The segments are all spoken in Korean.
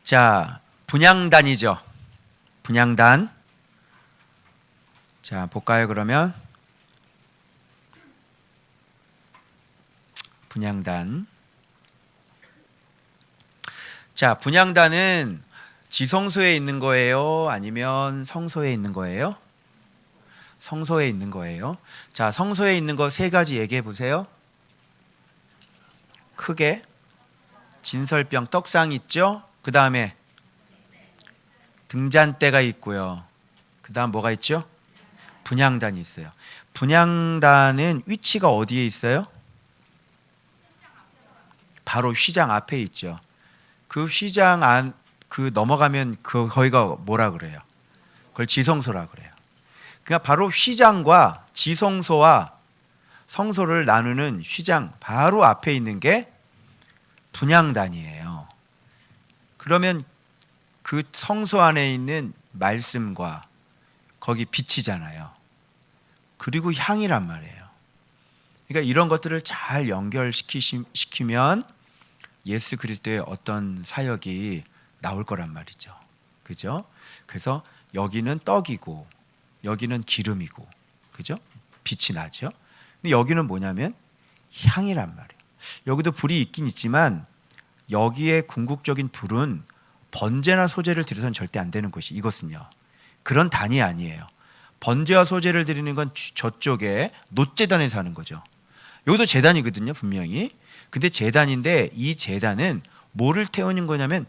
자, 분향단이죠. 분향단. 자, 볼까요, 그러면? 분향단. 자, 분향단은 지성소에 있는 거예요? 아니면 성소에 있는 거예요? 성소에 있는 거예요. 자, 성소에 있는 거 세 가지 얘기해 보세요. 크게 진설병 떡상 있죠? 그 다음에 등잔대가 있고요. 그 다음 뭐가 있죠? 분향단이 있어요. 분향단은 위치가 어디에 있어요? 바로 휘장 앞에 있죠. 그 휘장 안, 그 넘어가면 그 거기가 뭐라 그래요? 그걸 지성소라 그래요. 그러니까 바로 휘장과 지성소와 성소를 나누는 휘장 바로 앞에 있는 게 분향단이에요. 그러면 그 성소 안에 있는 말씀과 거기 빛이잖아요. 그리고 향이란 말이에요. 그러니까 이런 것들을 잘 연결시키면 예수 그리스도의 어떤 사역이 나올 거란 말이죠. 그죠? 그래서 여기는 떡이고 여기는 기름이고, 그죠? 빛이 나죠. 근데 여기는 뭐냐면 향이란 말이에요. 여기도 불이 있긴 있지만 여기에 궁극적인 불은 번제나 소제를 드려서는 절대 안 되는 것이 이것은요. 그런 단이 아니에요. 번제와 소제를 드리는 건 저쪽에 놋제단에서 하는 거죠. 여기도 제단이거든요, 분명히. 근데 제단인데 이 제단은 뭐를 태우는 거냐면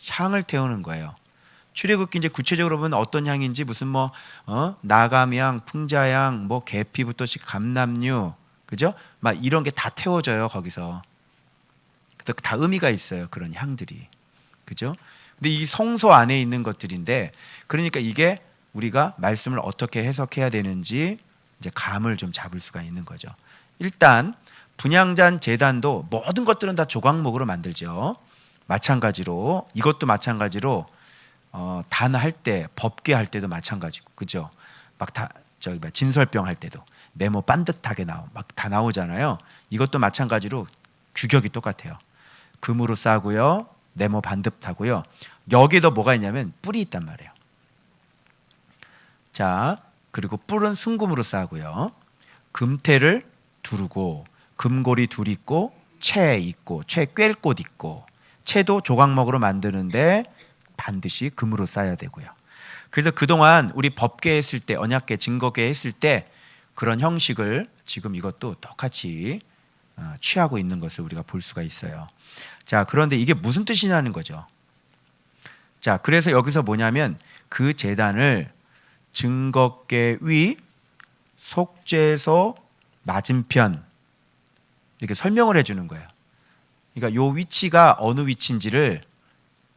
향을 태우는 거예요. 출애굽기 이제 구체적으로 보면 어떤 향인지 무슨 나감향, 풍자향, 뭐 계피부터 감람류, 그죠? 막 이런 게 다 태워져요 거기서. 다 의미가 있어요 그런 향들이, 그죠? 근데 이 성소 안에 있는 것들인데, 그러니까 이게 우리가 말씀을 어떻게 해석해야 되는지 이제 감을 좀 잡을 수가 있는 거죠. 일단 분향단 제단도 모든 것들은 다 조각목으로 만들죠. 마찬가지로 이것도 마찬가지로 단할 때, 법궤 할 때도 마찬가지고, 그죠? 막 다 저기 진설병 할 때도 네모 반듯하게 막 다 나오잖아요. 이것도 마찬가지로 규격이 똑같아요. 금으로 싸고요, 네모 반듯하고요. 여기도 뭐가 있냐면 뿔이 있단 말이에요. 자, 그리고 뿔은 순금으로 싸고요. 금태를 두르고, 금고리 둘 있고, 채 있고, 채 꿰꽃 있고, 채도 조각목으로 만드는데 반드시 금으로 싸야 되고요. 그래서 그동안 우리 법궤 했을 때, 언약궤, 증거궤 했을 때 그런 형식을 지금 이것도 똑같이 취하고 있는 것을 우리가 볼 수가 있어요. 자, 그런데 이게 무슨 뜻이냐는 거죠. 자, 그래서 여기서 뭐냐면 그 제단을 증거궤 위, 속죄소 맞은편 이렇게 설명을 해주는 거예요. 그러니까 요 위치가 어느 위치인지를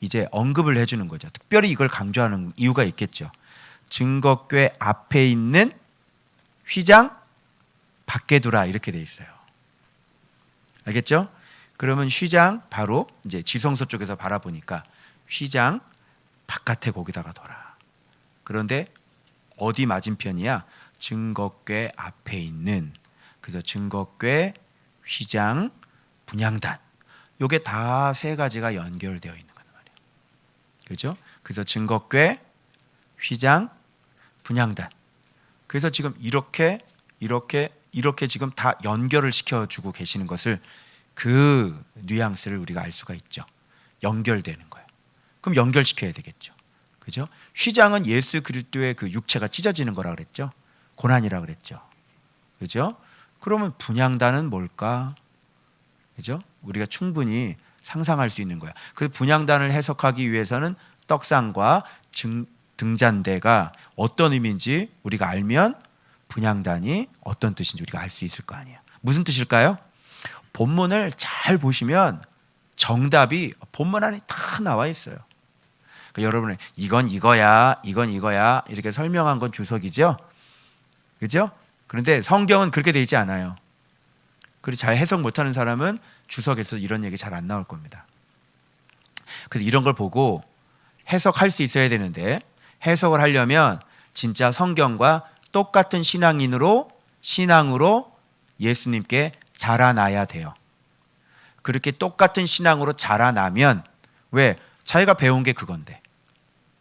이제 언급을 해주는 거죠. 특별히 이걸 강조하는 이유가 있겠죠. 증거궤 앞에 있는 휘장 밖에 두라 이렇게 돼 있어요. 알겠죠? 그러면 휘장 바로 이제 지성소 쪽에서 바라보니까 휘장 바깥에 거기다가 둬라. 그런데 어디 맞은편이야? 증거궤 앞에 있는, 그래서 증거궤, 휘장, 분향단, 요게 다 세 가지가 연결되어 있는 거란 말이에요. 그렇죠? 그래서 증거궤, 휘장, 분향단. 그래서 지금 이렇게 지금 다 연결을 시켜주고 계시는 것을, 그 뉘앙스를 우리가 알 수가 있죠. 연결되는 거예요. 그럼 연결시켜야 되겠죠. 그죠? 휘장은 예수 그리스도의 그 육체가 찢어지는 거라 그랬죠. 고난이라 그랬죠. 그죠? 그러면 분향단은 뭘까? 그죠? 우리가 충분히 상상할 수 있는 거야. 그 분향단을 해석하기 위해서는 떡상과 등잔대가 어떤 의미인지 우리가 알면 분향단이 어떤 뜻인지 우리가 알 수 있을 거 아니에요. 무슨 뜻일까요? 본문을 잘 보시면 정답이 본문 안에 다 나와 있어요. 그러니까 여러분은 이건 이거야, 이건 이거야 이렇게 설명한 건 주석이죠. 그죠? 그런데 성경은 그렇게 돼 있지 않아요. 그리고 잘 해석 못하는 사람은 주석에서 이런 얘기 잘 안 나올 겁니다. 그래서 이런 걸 보고 해석할 수 있어야 되는데, 해석을 하려면 진짜 성경과 똑같은 신앙으로 예수님께 자라나야 돼요. 그렇게 똑같은 신앙으로 자라나면, 왜? 자기가 배운 게 그건데.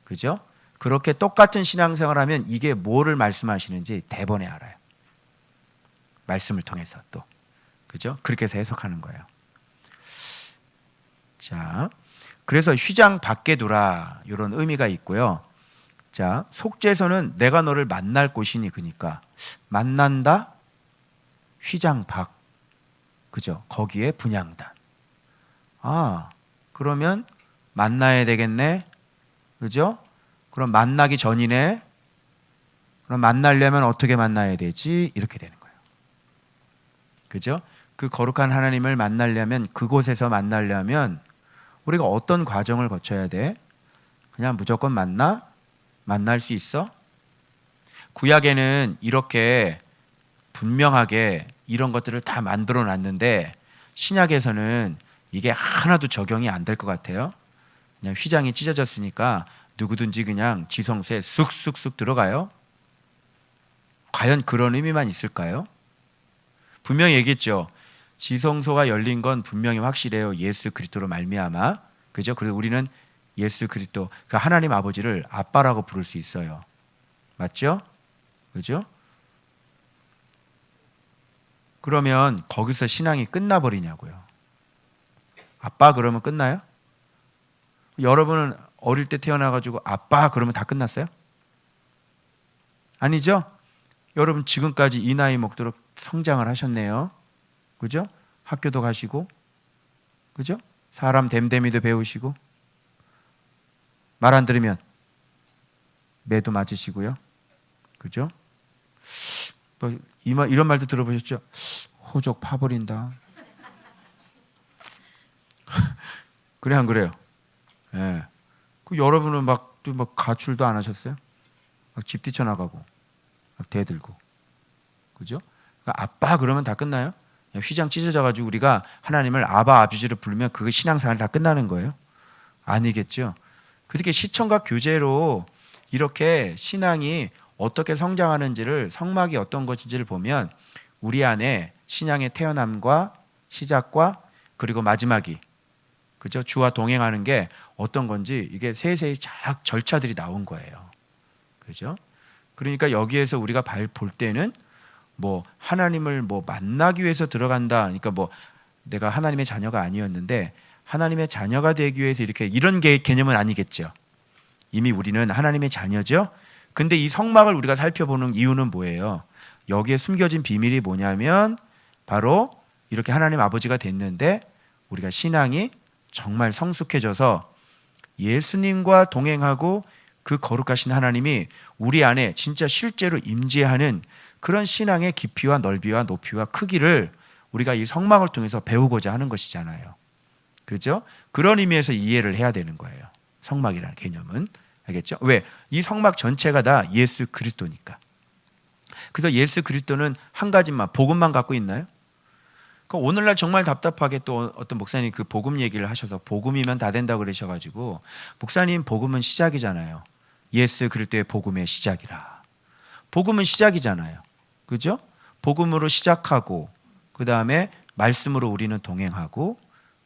그죠? 그렇게 똑같은 신앙생활을 하면 이게 뭐를 말씀하시는지 대번에 알아요. 말씀을 통해서 또. 그죠? 그렇게 해서 해석하는 거예요. 자, 그래서 휘장 밖에 두라 이런 의미가 있고요. 자, 속죄서는 내가 너를 만날 곳이니 그러니까 만난다 휘장 밖. 그죠? 거기에 분향단. 아, 그러면 만나야 되겠네. 그죠? 그럼 만나기 전이네. 그럼 만나려면 어떻게 만나야 되지? 이렇게 되는 거예요. 그죠? 그 거룩한 하나님을 만나려면, 그곳에서 만나려면 우리가 어떤 과정을 거쳐야 돼? 그냥 무조건 만날 수 있어? 구약에는 이렇게 분명하게 이런 것들을 다 만들어 놨는데 신약에서는 이게 하나도 적용이 안 될 것 같아요. 그냥 휘장이 찢어졌으니까 누구든지 그냥 지성소에 쑥쑥쑥 들어가요. 과연 그런 의미만 있을까요? 분명히 얘기했죠. 지성소가 열린 건 분명히 확실해요. 예수 그리스도로 말미암아. 그죠? 그래서 우리는 예수 그리스도, 그 하나님 아버지를 아빠라고 부를 수 있어요. 맞죠? 그죠? 그러면 거기서 신앙이 끝나버리냐고요. 아빠 그러면 끝나요? 여러분은 어릴 때 태어나가지고 아빠 그러면 다 끝났어요? 아니죠? 여러분 지금까지 이 나이 먹도록 성장을 하셨네요. 그죠? 학교도 가시고, 그죠? 사람 됨됨이도 배우시고, 말 안 들으면 매도 맞으시고요. 그죠? 뭐 이런 말도 들어보셨죠? 호적 파버린다. 그래 안 그래요? 예. 네. 그 여러분은 막 가출도 안 하셨어요? 막 집 뛰쳐나가고, 막 대들고, 그죠? 그러니까 아빠 그러면 다 끝나요? 휘장 찢어져가지고 우리가 하나님을 아바 아버지를 부르면 그게 신앙생활 다 끝나는 거예요? 아니겠죠. 그렇게 시청각 교제로 이렇게 신앙이 어떻게 성장하는지를, 성막이 어떤 것인지를 보면 우리 안에 신앙의 태어남과 시작과 그리고 마지막이, 그죠? 주와 동행하는 게 어떤 건지 이게 세세히 쫙 절차들이 나온 거예요. 그죠? 그러니까 여기에서 우리가 볼 때는 뭐 하나님을 뭐 만나기 위해서 들어간다. 그러니까 뭐 내가 하나님의 자녀가 아니었는데 하나님의 자녀가 되기 위해서 이렇게 이런 개념은 아니겠죠. 이미 우리는 하나님의 자녀죠. 근데 이 성막을 우리가 살펴보는 이유는 뭐예요? 여기에 숨겨진 비밀이 뭐냐면 바로 이렇게 하나님 아버지가 됐는데 우리가 신앙이 정말 성숙해져서 예수님과 동행하고 그 거룩하신 하나님이 우리 안에 진짜 실제로 임재하는 그런 신앙의 깊이와 넓이와 높이와 크기를 우리가 이 성막을 통해서 배우고자 하는 것이잖아요. 그렇죠? 그런 의미에서 이해를 해야 되는 거예요. 성막이라는 개념은. 알겠죠? 왜? 이 성막 전체가 다 예수 그리스도니까. 그래서 예수 그리스도는 한 가지만, 복음만 갖고 있나요? 그러니까 오늘날 정말 답답하게 또 어떤 목사님이 그 복음 얘기를 하셔서 복음이면 다 된다고 그러셔가지고, 목사님 복음은 시작이잖아요. 예수 그리스도의 복음의 시작이라. 복음은 시작이잖아요. 그죠? 복음으로 시작하고 그 다음에 말씀으로 우리는 동행하고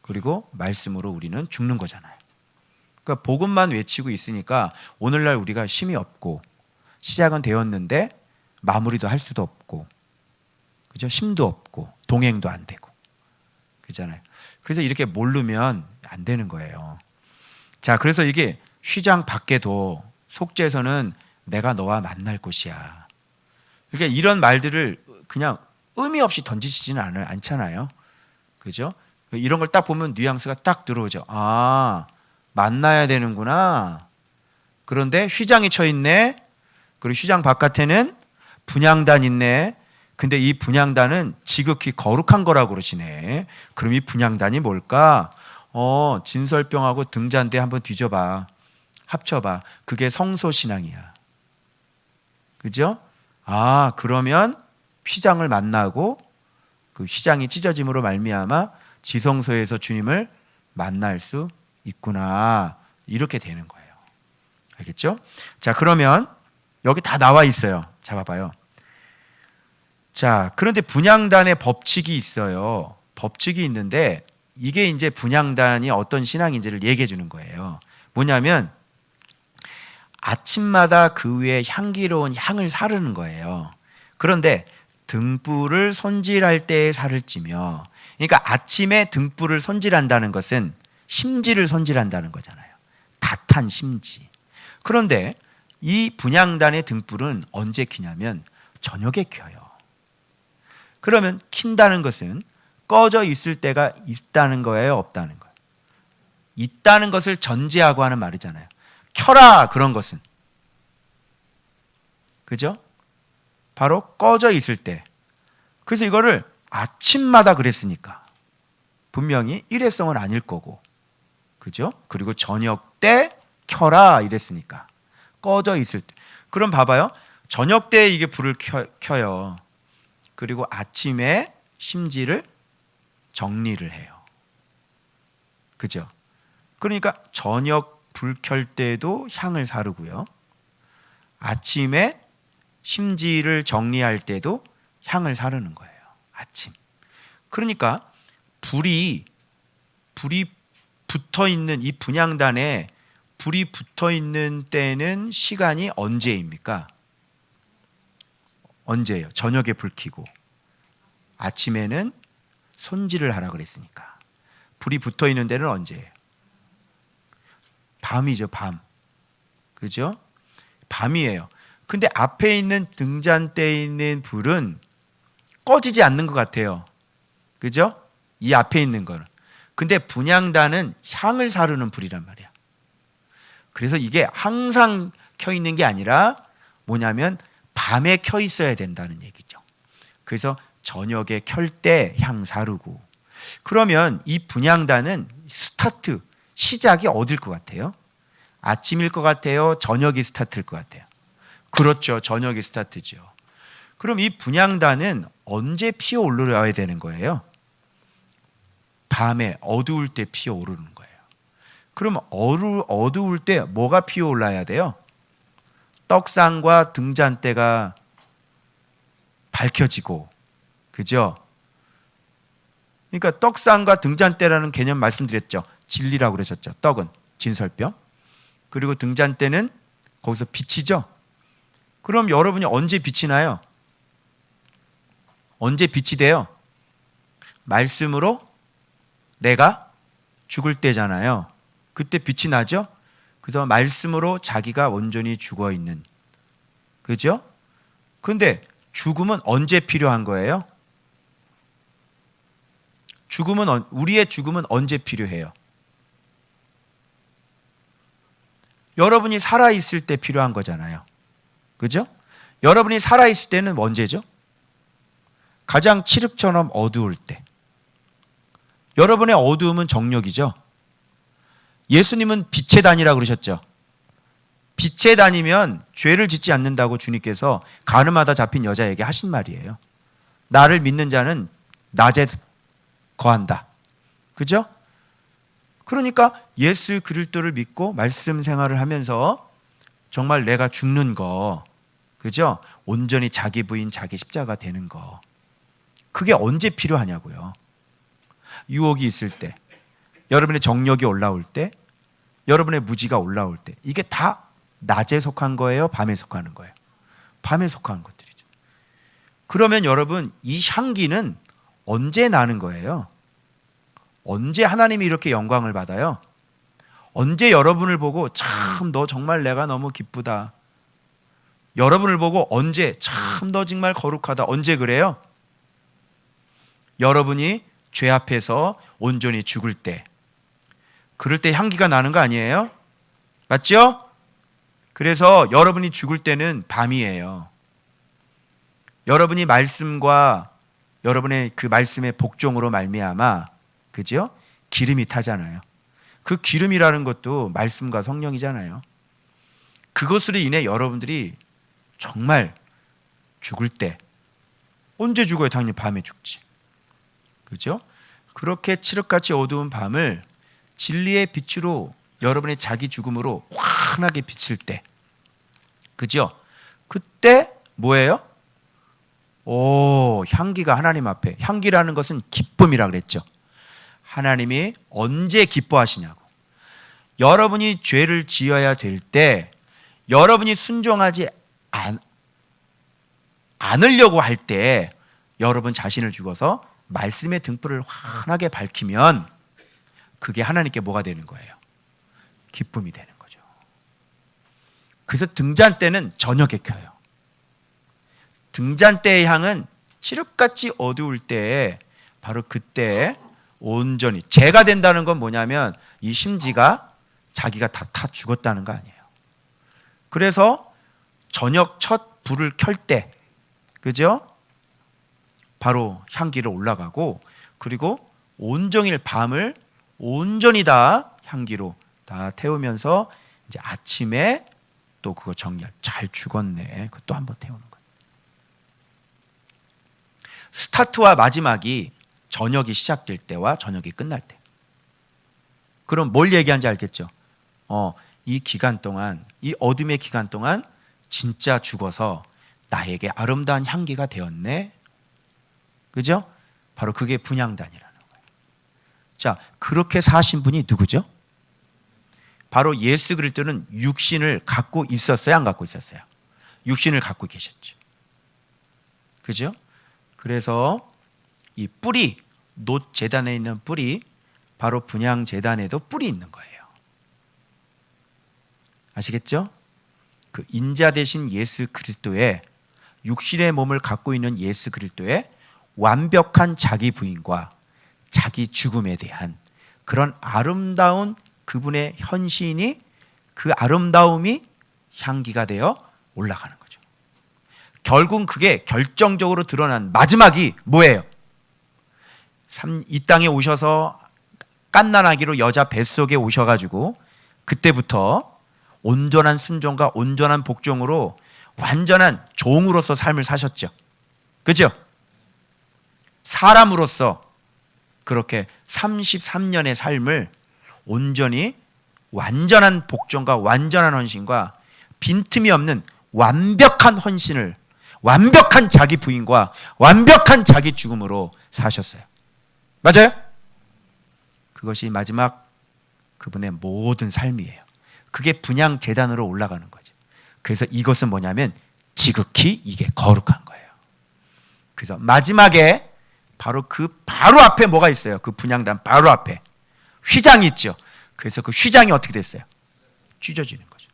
그리고 말씀으로 우리는 죽는 거잖아요. 그러니까 복음만 외치고 있으니까 오늘날 우리가 힘이 없고 시작은 되었는데 마무리도 할 수도 없고, 그죠? 힘도 없고 동행도 안 되고, 그잖아요. 그래서 이렇게 모르면 안 되는 거예요. 자, 그래서 이게 휘장 밖에도 속죄서는 내가 너와 만날 곳이야. 그러니까 이런 말들을 그냥 의미 없이 던지시지는 않잖아요. 그죠? 이런 걸 딱 보면 뉘앙스가 딱 들어오죠. 아, 만나야 되는구나. 그런데 휘장이 쳐 있네. 그리고 휘장 바깥에는 분향단 있네. 근데 이 분향단은 지극히 거룩한 거라고 그러시네. 그럼 이 분향단이 뭘까? 진설병하고 등잔대 한번 뒤져봐. 합쳐봐. 그게 성소신앙이야. 그죠? 아, 그러면 휘장을 만나고 그 휘장이 찢어짐으로 말미암아 지성소에서 주님을 만날 수 있구나. 이렇게 되는 거예요. 알겠죠? 자, 그러면 여기 다 나와 있어요. 잡아봐요. 자, 그런데 분향단의 법칙이 있어요. 법칙이 있는데 이게 이제 분향단이 어떤 신앙인지를 얘기해 주는 거예요. 뭐냐면 아침마다 그 위에 향기로운 향을 사르는 거예요. 그런데 등불을 손질할 때에 살을 찌며, 그러니까 아침에 등불을 손질한다는 것은 심지를 손질한다는 거잖아요. 다 탄 심지. 그런데 이 분향단의 등불은 언제 켜냐면 저녁에 켜요. 그러면 킨다는 것은 꺼져 있을 때가 있다는 거예요, 없다는 거예요? 있다는 것을 전제하고 하는 말이잖아요. 켜라, 그런 것은. 그죠? 바로 꺼져 있을 때. 그래서 이거를 아침마다 그랬으니까 분명히 일회성은 아닐 거고, 그죠? 그리고 저녁 때 켜라 이랬으니까 꺼져 있을 때. 그럼 봐봐요. 저녁 때 이게 불을 켜요. 그리고 아침에 심지를 정리를 해요. 그죠? 그러니까 저녁 불 켤 때도 향을 사르고요. 아침에 심지를 정리할 때도 향을 사르는 거예요. 아침. 그러니까 불이 붙어 있는 이 분향단에 불이 붙어 있는 때는 시간이 언제입니까? 언제예요? 저녁에 불 켜고 아침에는 손질을 하라 그랬으니까. 불이 붙어 있는 데는 언제예요? 밤이죠, 밤. 그죠? 밤이에요. 근데 앞에 있는 등잔대에 있는 불은 꺼지지 않는 것 같아요. 그죠? 이 앞에 있는 거는. 근데 분향단은 향을 사르는 불이란 말이야. 그래서 이게 항상 켜 있는 게 아니라 뭐냐면 밤에 켜 있어야 된다는 얘기죠. 그래서 저녁에 켤 때 향 사르고. 그러면 이 분향단은 스타트, 시작이 어딜 것 같아요? 아침일 것 같아요? 저녁이 스타트일 것 같아요? 그렇죠. 저녁이 스타트죠. 그럼 이 분향단은 언제 피어오르야 되는 거예요? 밤에 어두울 때 피어오르는 거예요. 그럼 어두울 때 뭐가 피어올라야 돼요? 떡상과 등잔대가 밝혀지고, 그죠? 그러니까 떡상과 등잔대라는 개념 말씀드렸죠. 진리라고 그러셨죠. 떡은 진설병. 그리고 등잔대는 거기서 빛이죠. 그럼 여러분이 언제 빛이 나요? 언제 빛이 돼요? 말씀으로 내가 죽을 때잖아요. 그때 빛이 나죠? 그래서 말씀으로 자기가 온전히 죽어 있는. 그죠? 근데 죽음은 언제 필요한 거예요? 우리의 죽음은 언제 필요해요? 여러분이 살아있을 때 필요한 거잖아요. 그죠? 여러분이 살아있을 때는 언제죠? 가장 칠흑처럼 어두울 때. 여러분의 어두움은 정욕이죠. 예수님은 빛에 다니라 그러셨죠. 빛에 다니면 죄를 짓지 않는다고 주님께서 가늠하다 잡힌 여자에게 하신 말이에요. 나를 믿는 자는 낮에 거한다. 그죠? 그러니까 예수 그리스도를 믿고 말씀 생활을 하면서 정말 내가 죽는 거, 그죠? 온전히 자기 부인, 자기 십자가 되는 거. 그게 언제 필요하냐고요. 유혹이 있을 때, 여러분의 정력이 올라올 때, 여러분의 무지가 올라올 때, 이게 다 낮에 속한 거예요? 밤에 속하는 거예요? 밤에 속한 것들이죠. 그러면 여러분, 이 향기는 언제 나는 거예요? 언제 하나님이 이렇게 영광을 받아요? 언제 여러분을 보고 참 너 정말 내가 너무 기쁘다. 여러분을 보고 언제 참 너 정말 거룩하다. 언제 그래요? 여러분이 죄 앞에서 온전히 죽을 때, 그럴 때 향기가 나는 거 아니에요? 맞죠? 그래서 여러분이 죽을 때는 밤이에요. 여러분이 말씀과 여러분의 그 말씀의 복종으로 말미암아, 그죠? 기름이 타잖아요. 그 기름이라는 것도 말씀과 성령이잖아요. 그것으로 인해 여러분들이 정말 죽을 때, 언제 죽어요? 당연히 밤에 죽지. 그죠? 그렇게 칠흑같이 어두운 밤을 진리의 빛으로 여러분의 자기 죽음으로 환하게 비칠 때, 그죠? 그때 뭐예요? 향기가 하나님 앞에. 향기라는 것은 기쁨이라 그랬죠. 하나님이 언제 기뻐하시냐고. 여러분이 죄를 지어야 될 때 여러분이 순종하지 않으려고 할 때 여러분 자신을 죽어서 말씀의 등불을 환하게 밝히면 그게 하나님께 뭐가 되는 거예요? 기쁨이 되는 거죠. 그래서 등잔대는 저녁에 켜요. 등잔대의 향은 칠흑같이 어두울 때 바로 그때 온전히 죄가 된다는 건 뭐냐면 이 심지가 자기가 다 타 죽었다는 거 아니에요. 그래서 저녁 첫 불을 켤 때, 그죠? 바로 향기를 올라가고, 그리고 온종일 밤을 온전히 다 향기로 다 태우면서 이제 아침에 또 그거 정리할, 잘 죽었네, 그것도 한번 태우는 거예요. 스타트와 마지막이 저녁이 시작될 때와 저녁이 끝날 때. 그럼 뭘 얘기하는지 알겠죠? 이 기간 동안, 이 어둠의 기간 동안 진짜 죽어서 나에게 아름다운 향기가 되었네. 그죠? 바로 그게 분향단이라는 거예요. 자, 그렇게 사신 분이 누구죠? 바로 예수 그리스도는 육신을 갖고 있었어요, 안 갖고 있었어요? 육신을 갖고 계셨죠. 그죠? 그래서 이 뿌리, 놋 제단에 있는 뿌리, 바로 분향 제단에도 뿔이 있는 거예요. 아시겠죠? 그 인자 대신 예수 그리스도의 육신의 몸을 갖고 있는 예수 그리스도의 완벽한 자기 부인과 자기 죽음에 대한 그런 아름다운 그분의 헌신이, 그 아름다움이 향기가 되어 올라가는 거죠. 결국 그게 결정적으로 드러난 마지막이 뭐예요? 이 땅에 오셔서 갓난아기로 여자 뱃속에 오셔가지고 그때부터 온전한 순종과 온전한 복종으로 완전한 종으로서 삶을 사셨죠. 그죠? 사람으로서 그렇게 33년의 삶을 온전히 완전한 복종과 완전한 헌신과 빈틈이 없는 완벽한 헌신을, 완벽한 자기 부인과 완벽한 자기 죽음으로 사셨어요. 맞아요? 그것이 마지막 그분의 모든 삶이에요. 그게 분향 제단으로 올라가는 거죠. 그래서 이것은 뭐냐면 지극히 이게 거룩한 거예요. 그래서 마지막에 바로 바로 앞에 뭐가 있어요? 그 분향단 바로 앞에 휘장이 있죠. 그래서 그 휘장이 어떻게 됐어요? 찢어지는 거죠.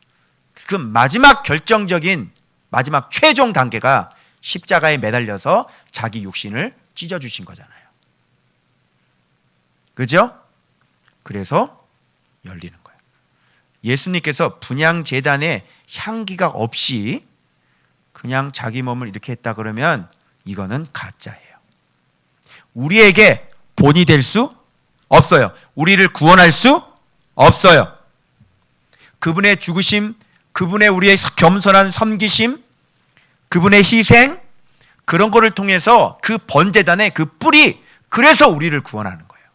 그 마지막 결정적인 마지막 최종 단계가 십자가에 매달려서 자기 육신을 찢어주신 거잖아요. 그죠? 그래서 열리는 거예요. 예수님께서 분향 제단에 향기가 없이 그냥 자기 몸을 이렇게 했다 그러면 이거는 가짜예요. 우리에게 본이 될 수 없어요. 우리를 구원할 수 없어요. 그분의 죽으심, 그분의 우리의 겸손한 섬기심, 그분의 희생, 그런 거를 통해서 그 번제단의 그 뿔이 그래서 우리를 구원하는 거예요.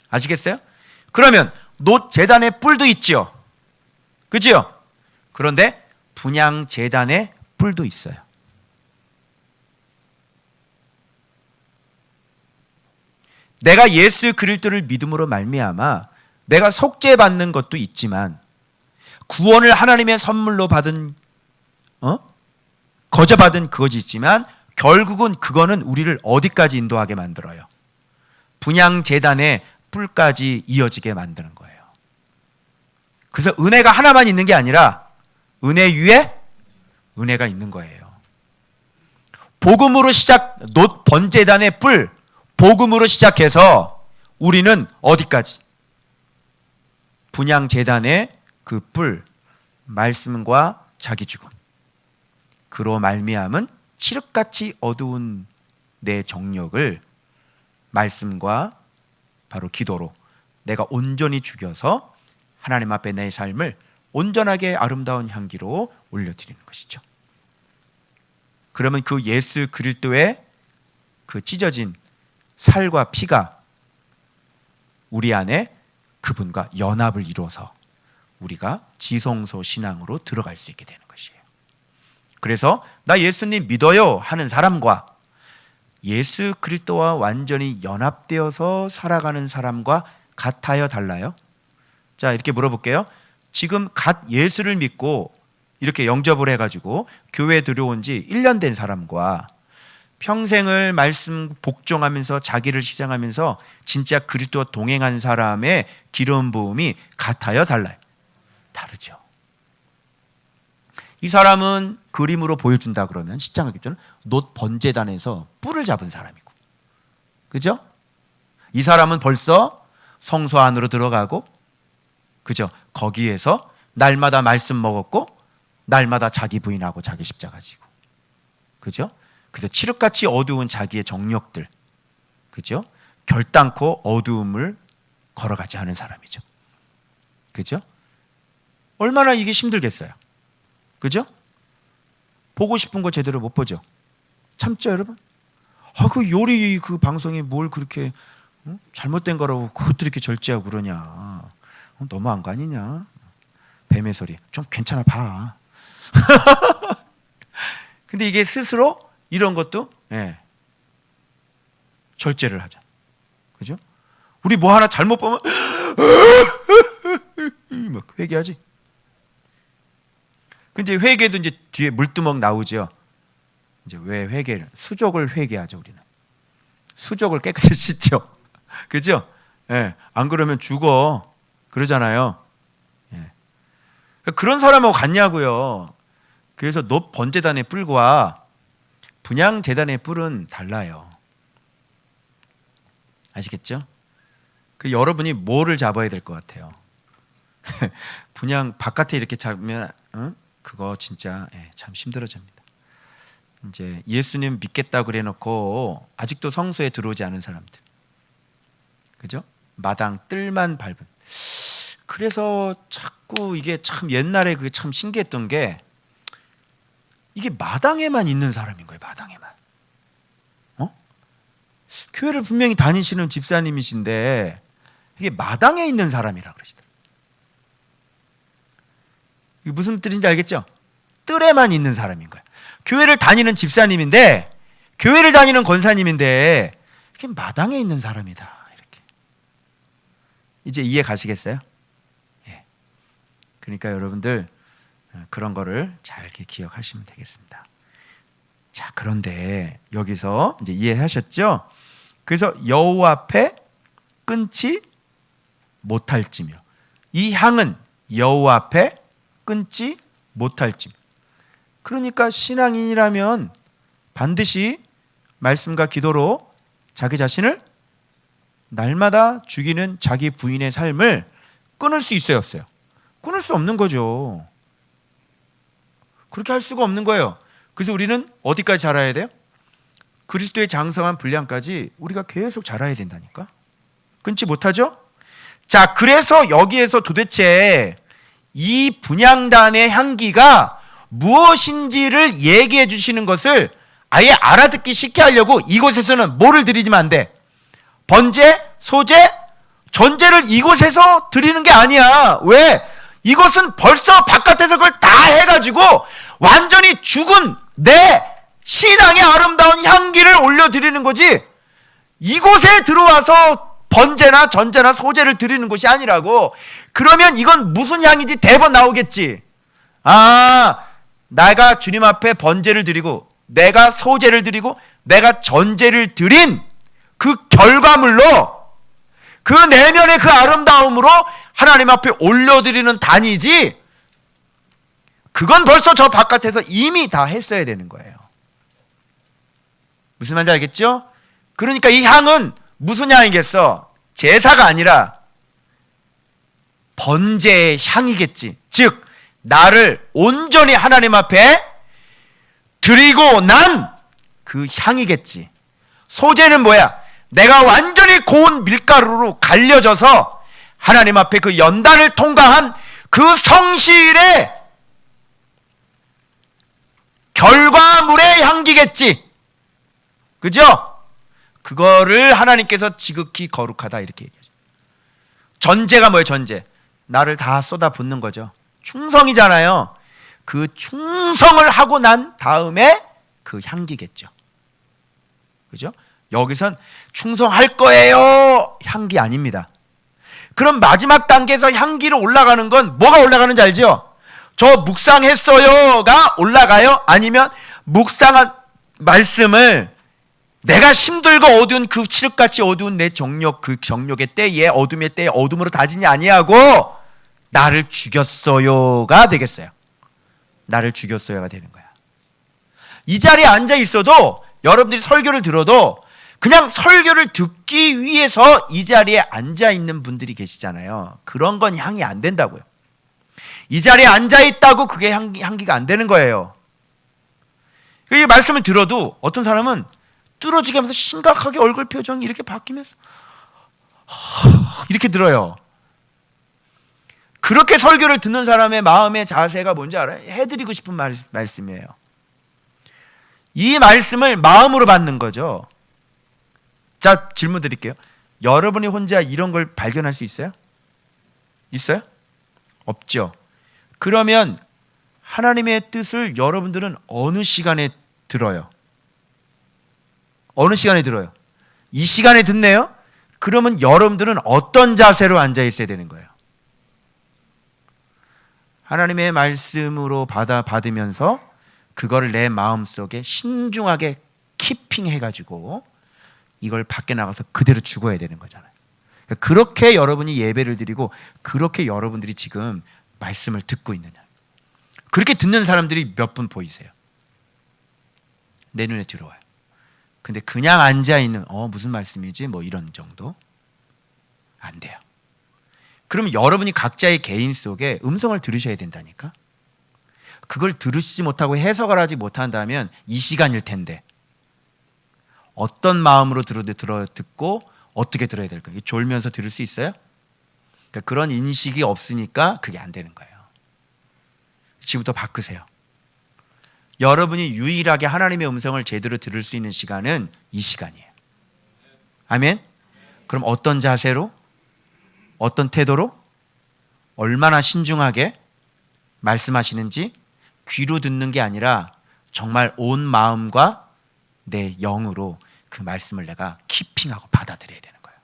아시겠어요? 그러면 놋 제단에 뿔도 있죠. 그죠? 그런데 분향 제단에 뿔도 있어요. 내가 예수 그리스도를 믿음으로 말미암아 내가 속죄받는 것도 있지만 구원을 하나님의 선물로 받은 거저받은 그것이 있지만 결국은 그거는 우리를 어디까지 인도하게 만들어요? 분향 제단의 뿔까지 이어지게 만드는 거예요. 그래서 은혜가 하나만 있는 게 아니라 은혜 위에 은혜가 있는 거예요. 복음으로 놋 번제단의 뿔, 복음으로 시작해서 우리는 어디까지? 분향 제단의 그 뿔, 말씀과 자기 죽음. 그로 말미암은 칠흑같이 어두운 내 정욕을 말씀과 바로 기도로 내가 온전히 죽여서 하나님 앞에 내 삶을 온전하게 아름다운 향기로 올려드리는 것이죠. 그러면 그 예수 그리스도의 그 찢어진 살과 피가 우리 안에 그분과 연합을 이루어서 우리가 지성소 신앙으로 들어갈 수 있게 되는 것이에요. 그래서 나 예수님 믿어요 하는 사람과 예수 그리스도와 완전히 연합되어서 살아가는 사람과 같아요, 달라요? 자, 이렇게 물어볼게요. 지금 갓 예수를 믿고 이렇게 영접을 해가지고 교회에 들어온 지 1년 된 사람과 평생을 말씀 복종하면서 자기를 희생하면서 진짜 그리스도와 동행한 사람의 기름 부음이 같아요, 달라요? 다르죠. 이 사람은 그림으로 보여준다 그러면 시장하겠죠. 놋 번제단에서 뿔을 잡은 사람이고, 그죠? 이 사람은 벌써 성소 안으로 들어가고, 그죠? 거기에서 날마다 말씀 먹었고, 날마다 자기 부인하고 자기 십자가 지고, 그죠? 그래서 칠흑같이 어두운 자기의 정력들, 그죠? 결단코 어두움을 걸어가지 않은 사람이죠. 그죠? 얼마나 이게 힘들겠어요. 그죠? 보고 싶은 거 제대로 못 보죠. 참죠, 여러분? 그 요리 그 방송에 뭘 그렇게 잘못된 거라고 그것도 이렇게 절제하고 그러냐. 너무한 거 아니냐. 뱀의 소리 좀 괜찮아 봐. 근데 이게 스스로 이런 것도 절제를 하죠. 그죠? 우리 뭐 하나 잘못 보면 막 회개하지. 근데 회개도 이제 뒤에 물두멍 나오죠. 이제 왜 회개를? 수족을 회개하죠, 우리는. 수족을 깨끗이 씻죠. 그죠? 안 그러면 죽어. 그러잖아요. 그런 사람하고 같냐고요. 그래서 놋 번제단의 뿔과 분향 제단의 뿔은 달라요. 아시겠죠? 여러분이 뭐를 잡아야 될 것 같아요? 분향 바깥에 이렇게 잡으면 그거 진짜 참 힘들어집니다. 이제 예수님 믿겠다 그래놓고 아직도 성소에 들어오지 않은 사람들, 그죠? 마당 뜰만 밟은. 그래서 자꾸 이게 참 옛날에 그게 참 신기했던 게 이게 마당에만 있는 사람인 거예요. 마당에만. 교회를 분명히 다니시는 집사님이신데 이게 마당에 있는 사람이라 그러시더라고요. 이게 무슨 뜻인지 알겠죠? 뜰에만 있는 사람인 거예요. 교회를 다니는 집사님인데, 교회를 다니는 권사님인데 이게 마당에 있는 사람이다. 이렇게. 이제 이해 가시겠어요? 그러니까 여러분들 그런 거를 잘 이렇게 기억하시면 되겠습니다. 자, 그런데 여기서 이제 이해하셨죠? 그래서 여호와 앞에 끊지 못할지며, 이 향은 여호와 앞에 끊지 못할지며. 그러니까 신앙인이라면 반드시 말씀과 기도로 자기 자신을 날마다 죽이는 자기 부인의 삶을 끊을 수 있어요, 없어요? 끊을 수 없는 거죠. 그렇게 할 수가 없는 거예요. 그래서 우리는 어디까지 자라야 돼요? 그리스도의 장성한 분량까지 우리가 계속 자라야 된다니까. 끊지 못하죠? 자, 그래서 여기에서 도대체 이 분향단의 향기가 무엇인지를 얘기해 주시는 것을 아예 알아듣기 쉽게 하려고 이곳에서는 뭐를 드리지면 안 돼? 번제, 소제, 전제를 이곳에서 드리는 게 아니야. 왜? 이것은 벌써 바깥에서 그걸 다 해가지고 완전히 죽은 내 신앙의 아름다운 향기를 올려드리는 거지, 이곳에 들어와서 번제나 전제나 소제를 드리는 것이 아니라고. 그러면 이건 무슨 향이지? 대번 나오겠지. 내가 주님 앞에 번제를 드리고 내가 소제를 드리고 내가 전제를 드린 그 결과물로, 그 내면의 그 아름다움으로 하나님 앞에 올려드리는 단이지, 그건 벌써 저 바깥에서 이미 다 했어야 되는 거예요. 무슨 말인지 알겠죠? 그러니까 이 향은 무슨 향이겠어? 제사가 아니라 번제의 향이겠지. 즉 나를 온전히 하나님 앞에 드리고 난 그 향이겠지. 소제는 뭐야? 내가 완전히 고운 밀가루로 갈려져서 하나님 앞에 그 연단을 통과한 그 성실의 결과물의 향기겠지. 그죠? 그거를 하나님께서 지극히 거룩하다 이렇게 얘기하죠. 전제가 뭐예요? 전제. 나를 다 쏟아붓는 거죠. 충성이잖아요. 그 충성을 하고 난 다음에 그 향기겠죠. 그죠? 여기선 충성할 거예요 향기 아닙니다. 그럼 마지막 단계에서 향기로 올라가는 건 뭐가 올라가는지 알죠? 저 묵상했어요가 올라가요? 아니면 묵상한 말씀을 내가 힘들고 어두운 그 칠흑같이 어두운 내 정욕, 그 정욕의 때에 어둠의 때에 어둠으로 다지니 아니하고 나를 죽였어요가 되겠어요. 나를 죽였어요가 되는 거야. 이 자리에 앉아 있어도 여러분들이 설교를 들어도 그냥 설교를 듣기 위해서 이 자리에 앉아 있는 분들이 계시잖아요. 그런 건 향이 안 된다고요. 이 자리에 앉아 있다고 그게 향기가 안 되는 거예요. 이 말씀을 들어도 어떤 사람은 뚫어지게 하면서 심각하게 얼굴 표정이 이렇게 바뀌면서 이렇게 들어요. 그렇게 설교를 듣는 사람의 마음의 자세가 뭔지 알아요? 해드리고 싶은 말씀이에요. 이 말씀을 마음으로 받는 거죠. 자, 질문 드릴게요. 여러분이 혼자 이런 걸 발견할 수 있어요? 있어요? 없죠. 그러면 하나님의 뜻을 여러분들은 어느 시간에 들어요? 어느 시간에 들어요? 이 시간에 듣네요? 그러면 여러분들은 어떤 자세로 앉아 있어야 되는 거예요? 하나님의 말씀으로 받으면서 그걸 내 마음속에 신중하게 키핑해가지고 이걸 밖에 나가서 그대로 죽어야 되는 거잖아요. 그렇게 여러분이 예배를 드리고 그렇게 여러분들이 지금 말씀을 듣고 있느냐. 그렇게 듣는 사람들이 몇 분 보이세요? 내 눈에 들어와요. 근데 그냥 앉아있는 무슨 말씀이지? 뭐 이런 정도? 안 돼요. 그럼 여러분이 각자의 개인 속에 음성을 들으셔야 된다니까. 그걸 들으시지 못하고 해석을 하지 못한다면 이 시간일 텐데 어떤 마음으로 듣고 어떻게 들어야 될까요? 졸면서 들을 수 있어요? 그러니까 그런 인식이 없으니까 그게 안 되는 거예요. 지금부터 바꾸세요. 여러분이 유일하게 하나님의 음성을 제대로 들을 수 있는 시간은 이 시간이에요. 아멘? 그럼 어떤 자세로? 어떤 태도로? 얼마나 신중하게 말씀하시는지 귀로 듣는 게 아니라 정말 온 마음과 내 영으로 그 말씀을 내가 키핑하고 받아들여야 되는 거예요.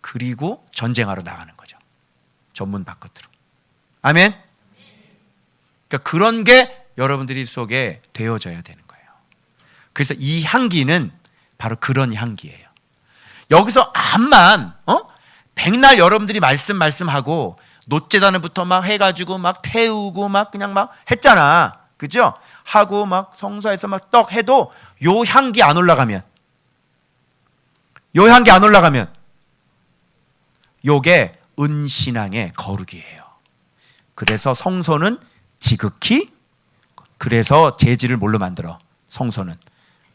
그리고 전쟁하러 나가는 거죠. 전문 바깥으로. 아멘? 그러니까 그런 게 여러분들이 속에 되어져야 되는 거예요. 그래서 이 향기는 바로 그런 향기예요. 여기서 암만 백날 여러분들이 말씀하고 노제단을부터 막 해가지고 막 태우고 막 그냥 막 했잖아. 그죠? 하고 막 성사에서 막 떡 해도 요 향기 안 올라가면 요게 은신앙의 거룩이에요. 그래서 성소는 지극히 그래서 재질을 뭘로 만들어? 성소는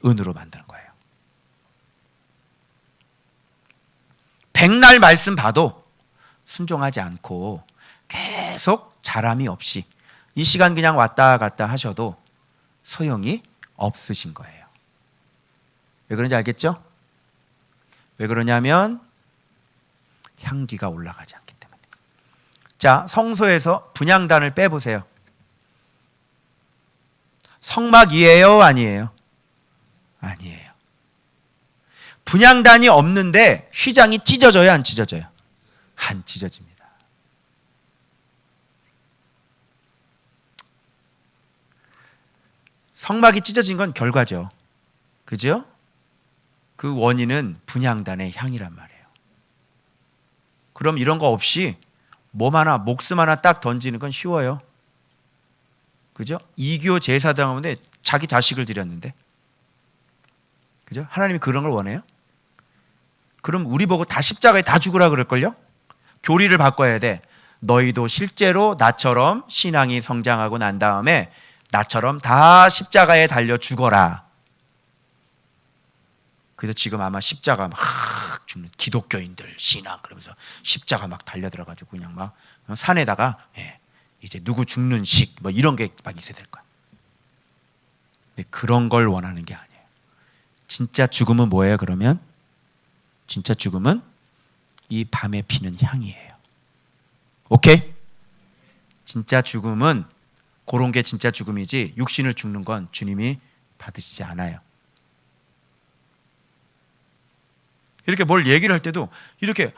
은으로 만드는 거예요. 백날 말씀 봐도 순종하지 않고 계속 자람이 없이 이 시간 그냥 왔다 갔다 하셔도 소용이 없으신 거예요. 왜 그런지 알겠죠? 왜 그러냐면 향기가 올라가지 않기 때문에. 자, 성소에서 분향단을 빼보세요. 성막이에요? 아니에요? 아니에요. 분향단이 없는데 휘장이 찢어져요? 안 찢어져요? 안 찢어집니다. 성막이 찢어진 건 결과죠. 그죠? 그 원인은 분향단의 향이란 말이에요. 그럼 이런 거 없이 몸 하나, 목숨 하나 딱 던지는 건 쉬워요. 그죠? 이교 제사당 하는데 자기 자식을 드렸는데. 그죠? 하나님이 그런 걸 원해요? 그럼 우리 보고 다 십자가에 다 죽으라 그럴걸요? 교리를 바꿔야 돼. 너희도 실제로 나처럼 신앙이 성장하고 난 다음에 나처럼 다 십자가에 달려 죽어라. 그래서 지금 아마 십자가 막 죽는 기독교인들 신앙 그러면서 십자가 막 달려들어가지고 그냥 막 산에다가 이제 누구 죽는 식 뭐 이런 게 막 있어야 될 거야. 근데 그런 걸 원하는 게 아니에요. 진짜 죽음은 뭐예요? 그러면 진짜 죽음은 이 밤에 피는 향이에요. 오케이? 진짜 죽음은 그런 게 진짜 죽음이지 육신을 죽는 건 주님이 받으시지 않아요. 이렇게 뭘 얘기를 할 때도 이렇게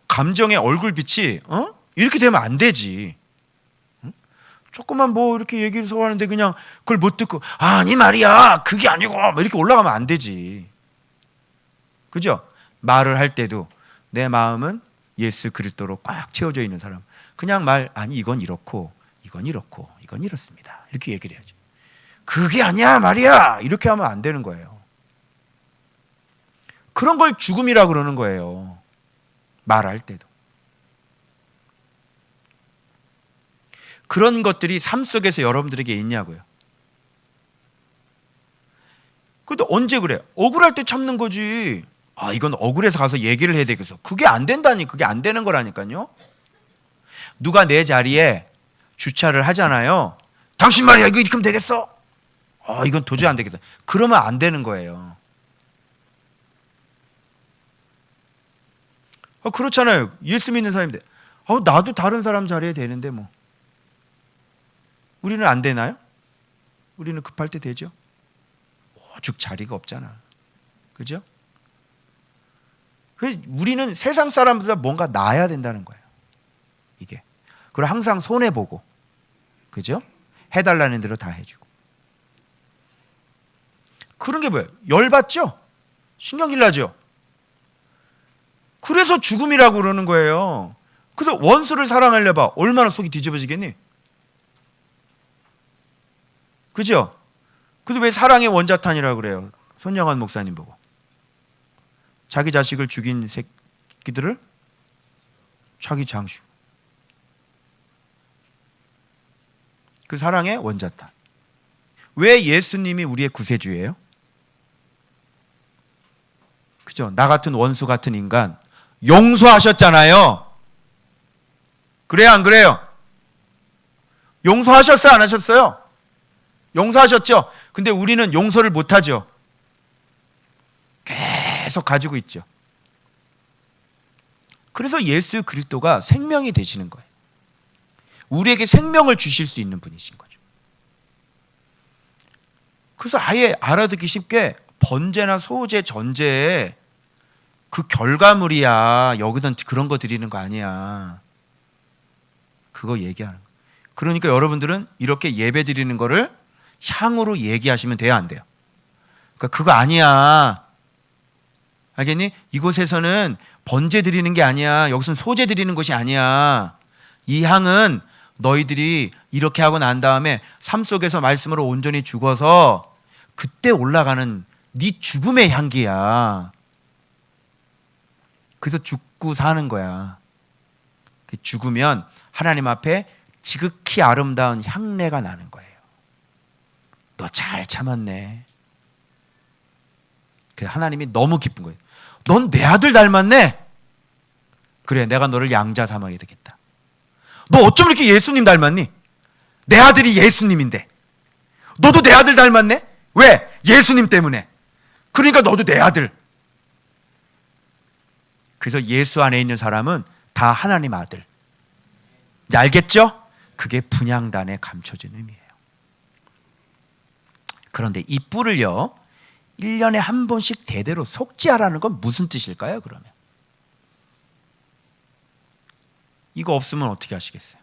감정의 얼굴빛이 이렇게 되면 안 되지. 조금만 뭐 이렇게 얘기를 소화하는데 그냥 그걸 못 듣고 아니 말이야 그게 아니고 뭐 이렇게 올라가면 안 되지. 그죠? 말을 할 때도 내 마음은 예수 그리스도로 꽉 채워져 있는 사람. 그냥 아니 이건 이렇고 이건 이렇고 이건 이렇습니다. 이렇게 얘기를 해야죠. 그게 아니야 말이야 이렇게 하면 안 되는 거예요. 그런 걸 죽음이라 그러는 거예요. 말할 때도. 그런 것들이 삶 속에서 여러분들에게 있냐고요. 근데 언제 그래? 억울할 때 참는 거지. 이건 억울해서 가서 얘기를 해야 되겠어. 그게 안 된다니. 그게 안 되는 거라니까요. 누가 내 자리에 주차를 하잖아요. 당신 말이야 이거 이렇게 하면 되겠어? 이건 도저히 안 되겠다. 그러면 안 되는 거예요. 그렇잖아요. 예수 믿는 사람인데 나도 다른 사람 자리에 되는데 뭐. 우리는 안 되나요? 우리는 급할 때 되죠. 오죽 자리가 없잖아. 그죠? 우리는 세상 사람보다 뭔가 나아야 된다는 거예요. 이게. 그리고 항상 손해보고. 그죠? 해달라는 대로 다 해주고. 그런 게 뭐예요? 열받죠? 신경질 나죠? 그래서 죽음이라고 그러는 거예요. 그래서 원수를 사랑하려 봐. 얼마나 속이 뒤집어지겠니? 그죠? 근데 왜 사랑의 원자탄이라고 그래요? 손영환 목사님 보고. 자기 자식을 죽인 새끼들을 자기 장식. 그 사랑의 원자탄. 왜 예수님이 우리의 구세주예요? 그죠? 나 같은 원수 같은 인간 용서하셨잖아요. 그래요, 안 그래요? 용서하셨어요, 안 하셨어요? 용서하셨죠? 근데 우리는 용서를 못하죠. 계속 가지고 있죠. 그래서 예수 그리스도가 생명이 되시는 거예요. 우리에게 생명을 주실 수 있는 분이신 거죠. 그래서 아예 알아듣기 쉽게 번제나 소제, 전제에 그 결과물이야. 여기선 그런 거 드리는 거 아니야. 그거 얘기하는 거예요. 그러니까 여러분들은 이렇게 예배 드리는 거를 향으로 얘기하시면 돼요, 안 돼요? 그러니까 그거 아니야. 알겠니? 이곳에서는 번제 드리는 게 아니야. 여기서는 소제 드리는 것이 아니야. 이 향은 너희들이 이렇게 하고 난 다음에 삶 속에서 말씀으로 온전히 죽어서 그때 올라가는 네 죽음의 향기야. 그래서 죽고 사는 거야. 죽으면 하나님 앞에 지극히 아름다운 향내가 나는 거예요. 너 잘 참았네. 하나님이 너무 기쁜 거예요. 넌 내 아들 닮았네. 그래, 내가 너를 양자 삼아야 되겠다. 너 어쩜 이렇게 예수님 닮았니? 내 아들이 예수님인데. 너도 내 아들 닮았네? 왜? 예수님 때문에. 그러니까 너도 내 아들. 그래서 예수 안에 있는 사람은 다 하나님 아들. 이제 알겠죠? 그게 분향단에 감춰진 의미예요. 그런데 이 뿔을요, 1년에 한 번씩 대대로 속죄하라는 건 무슨 뜻일까요, 그러면? 이거 없으면 어떻게 하시겠어요?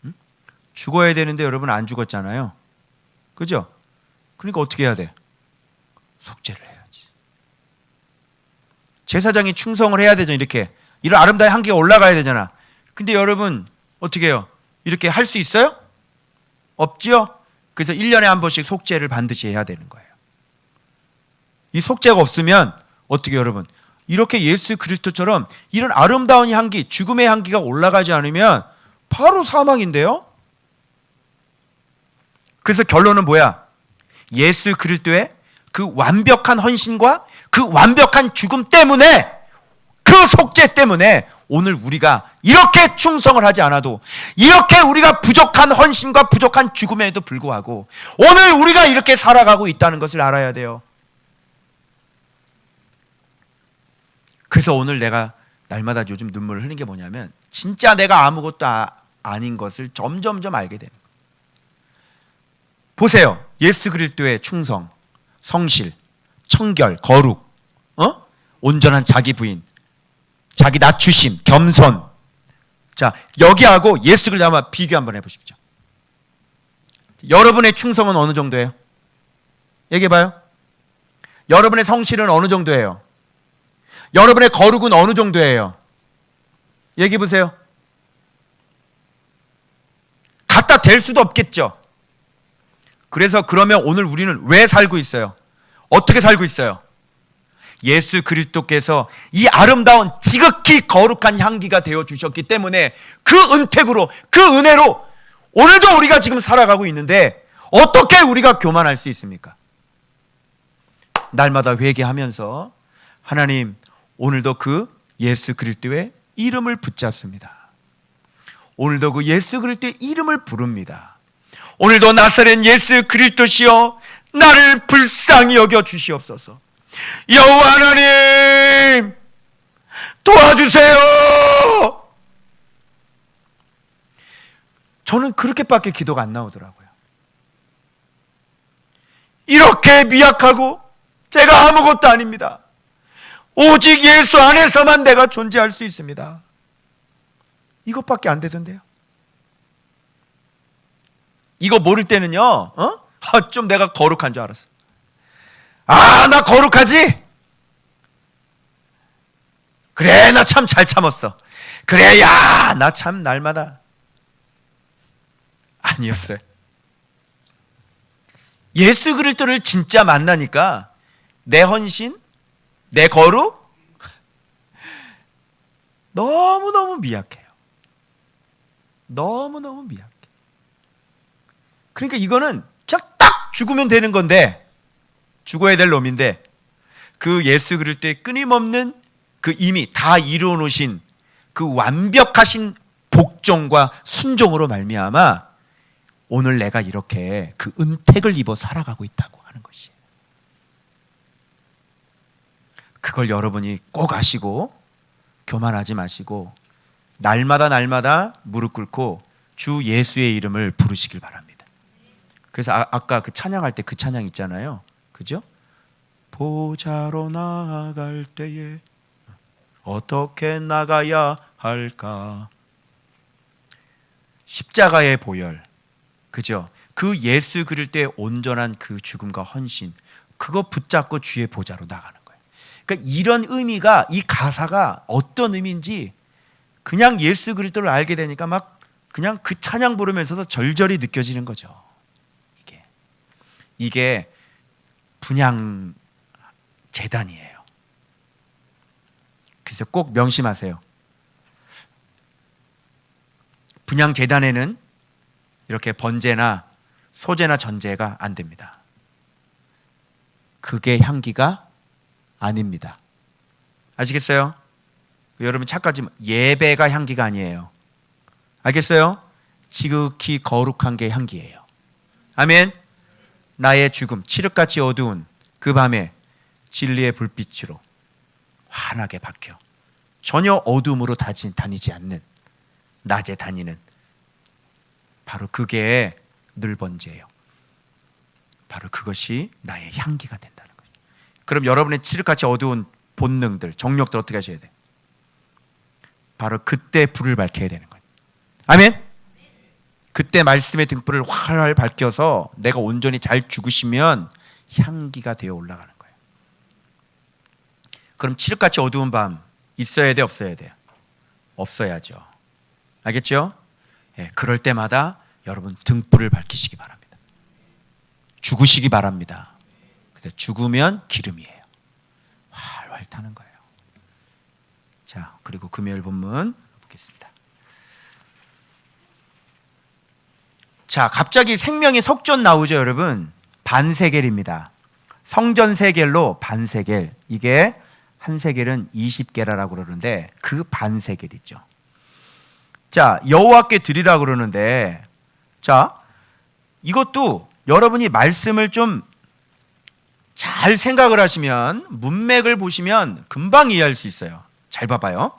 응? 죽어야 되는데 여러분 안 죽었잖아요. 그죠? 그러니까 어떻게 해야 돼? 속죄를 해야지. 제사장이 충성을 해야 되잖아, 이렇게. 이런 아름다운 향기가 올라가야 되잖아. 근데 여러분, 어떻게 해요? 이렇게 할 수 있어요? 없지요? 그래서 1년에 한 번씩 속죄를 반드시 해야 되는 거예요. 이 속죄가 없으면 어떻게 여러분? 이렇게 예수 그리스도처럼 이런 아름다운 향기, 죽음의 향기가 올라가지 않으면 바로 사망인데요? 그래서 결론은 뭐야? 예수 그리스도의 그 완벽한 헌신과 그 완벽한 죽음 때문에, 그 속죄 때문에 오늘 우리가 이렇게 충성을 하지 않아도, 이렇게 우리가 부족한 헌신과 부족한 죽음에도 불구하고 오늘 우리가 이렇게 살아가고 있다는 것을 알아야 돼요. 그래서 오늘 내가 날마다 요즘 눈물을 흘리는 게 뭐냐면, 진짜 내가 아무것도 아닌 것을 점점점 알게 되는 거예요. 보세요. 예수 그리스도의 충성, 성실, 청결, 거룩, 온전한 자기 부인, 자기 낮추심, 겸손. 자, 여기하고 예수 그리스도 한번 비교 한번 해보십시오. 여러분의 충성은 어느 정도예요? 얘기해봐요. 여러분의 성실은 어느 정도예요? 여러분의 거룩은 어느 정도예요? 얘기해보세요. 갖다 댈 수도 없겠죠. 그래서 그러면 오늘 우리는 왜 살고 있어요? 어떻게 살고 있어요? 예수 그리스도께서 이 아름다운 지극히 거룩한 향기가 되어 주셨기 때문에 그 은택으로, 그 은혜로 오늘도 우리가 지금 살아가고 있는데 어떻게 우리가 교만할 수 있습니까? 날마다 회개하면서 하나님, 오늘도 그 예수 그리스도의 이름을 붙잡습니다. 오늘도 그 예수 그리스도의 이름을 부릅니다. 오늘도 나사렛 예수 그리스도시여 나를 불쌍히 여겨 주시옵소서. 여호와 하나님 도와주세요. 저는 그렇게밖에 기도가 안 나오더라고요. 이렇게 미약하고 제가 아무것도 아닙니다. 오직 예수 안에서만 내가 존재할 수 있습니다. 이것밖에 안 되던데요. 이거 모를 때는요, 좀 내가 거룩한 줄 알았어. 나 거룩하지? 그래, 나 참 잘 참았어. 그래, 야, 나 참 날마다. 아니었어요. 예수 그리스도를 진짜 만나니까 내 헌신, 내 거룩 너무너무 미약해요. 너무너무 미약해. 그러니까 이거는 그냥 딱 죽으면 되는 건데, 죽어야 될 놈인데, 그 예수 그리스도의 끊임없는 그 이미 다 이루어 놓으신 그 완벽하신 복종과 순종으로 말미암아 오늘 내가 이렇게 그 은택을 입어 살아가고 있다고 하는 것이에요. 그걸 여러분이 꼭 아시고 교만하지 마시고 날마다 무릎 꿇고 주 예수의 이름을 부르시길 바랍니다. 그래서 아까 그 찬양할 때 그 찬양 있잖아요. 그죠? 보좌로 나아갈 때에 어떻게 나가야 할까? 십자가의 보혈, 그죠? 그 예수 그리스도의 온전한 그 죽음과 헌신, 그거 붙잡고 주의 보좌로 나가는 거예요. 그러니까 이런 의미가, 이 가사가 어떤 의미인지 그냥 예수 그리스도를 알게 되니까 막 그냥 그 찬양 부르면서도 절절히 느껴지는 거죠. 이게 분향 제단이에요. 그래서 꼭 명심하세요. 분향 제단에는 이렇게 번제나 소제나 전제가 안 됩니다. 그게 향기가 아닙니다. 아시겠어요? 여러분 착각하지 마. 예배가 향기가 아니에요. 알겠어요? 지극히 거룩한 게 향기예요. 아멘. 나의 죽음, 칠흑같이 어두운 그 밤에 진리의 불빛으로 환하게 밝혀 전혀 어둠으로 다니지 않는, 낮에 다니는, 바로 그게 늘 번제예요. 바로 그것이 나의 향기가 된다는 거죠. 그럼 여러분의 칠흑같이 어두운 본능들, 정욕들 어떻게 하셔야 돼요? 바로 그때 불을 밝혀야 되는 거예요. 아멘? 그때 말씀의 등불을 활활 밝혀서 내가 온전히 잘 죽으시면 향기가 되어 올라가는 거예요. 그럼 칠흑같이 어두운 밤 있어야 돼, 없어야 돼요? 없어야죠. 알겠죠? 예, 그럴 때마다 여러분 등불을 밝히시기 바랍니다. 죽으시기 바랍니다. 근데 죽으면 기름이에요. 활활 타는 거예요. 자, 그리고 금요일 본문 보겠습니다. 자, 갑자기 생명의 석전 나오죠, 여러분. 반세겔입니다. 성전 세겔로 반세겔. 이게 한 세겔은 20게라라고 그러는데 그 반세겔이죠. 자, 여호와께 드리라 그러는데, 자, 이것도 여러분이 말씀을 좀 잘 생각을 하시면, 문맥을 보시면 금방 이해할 수 있어요. 잘 봐봐요.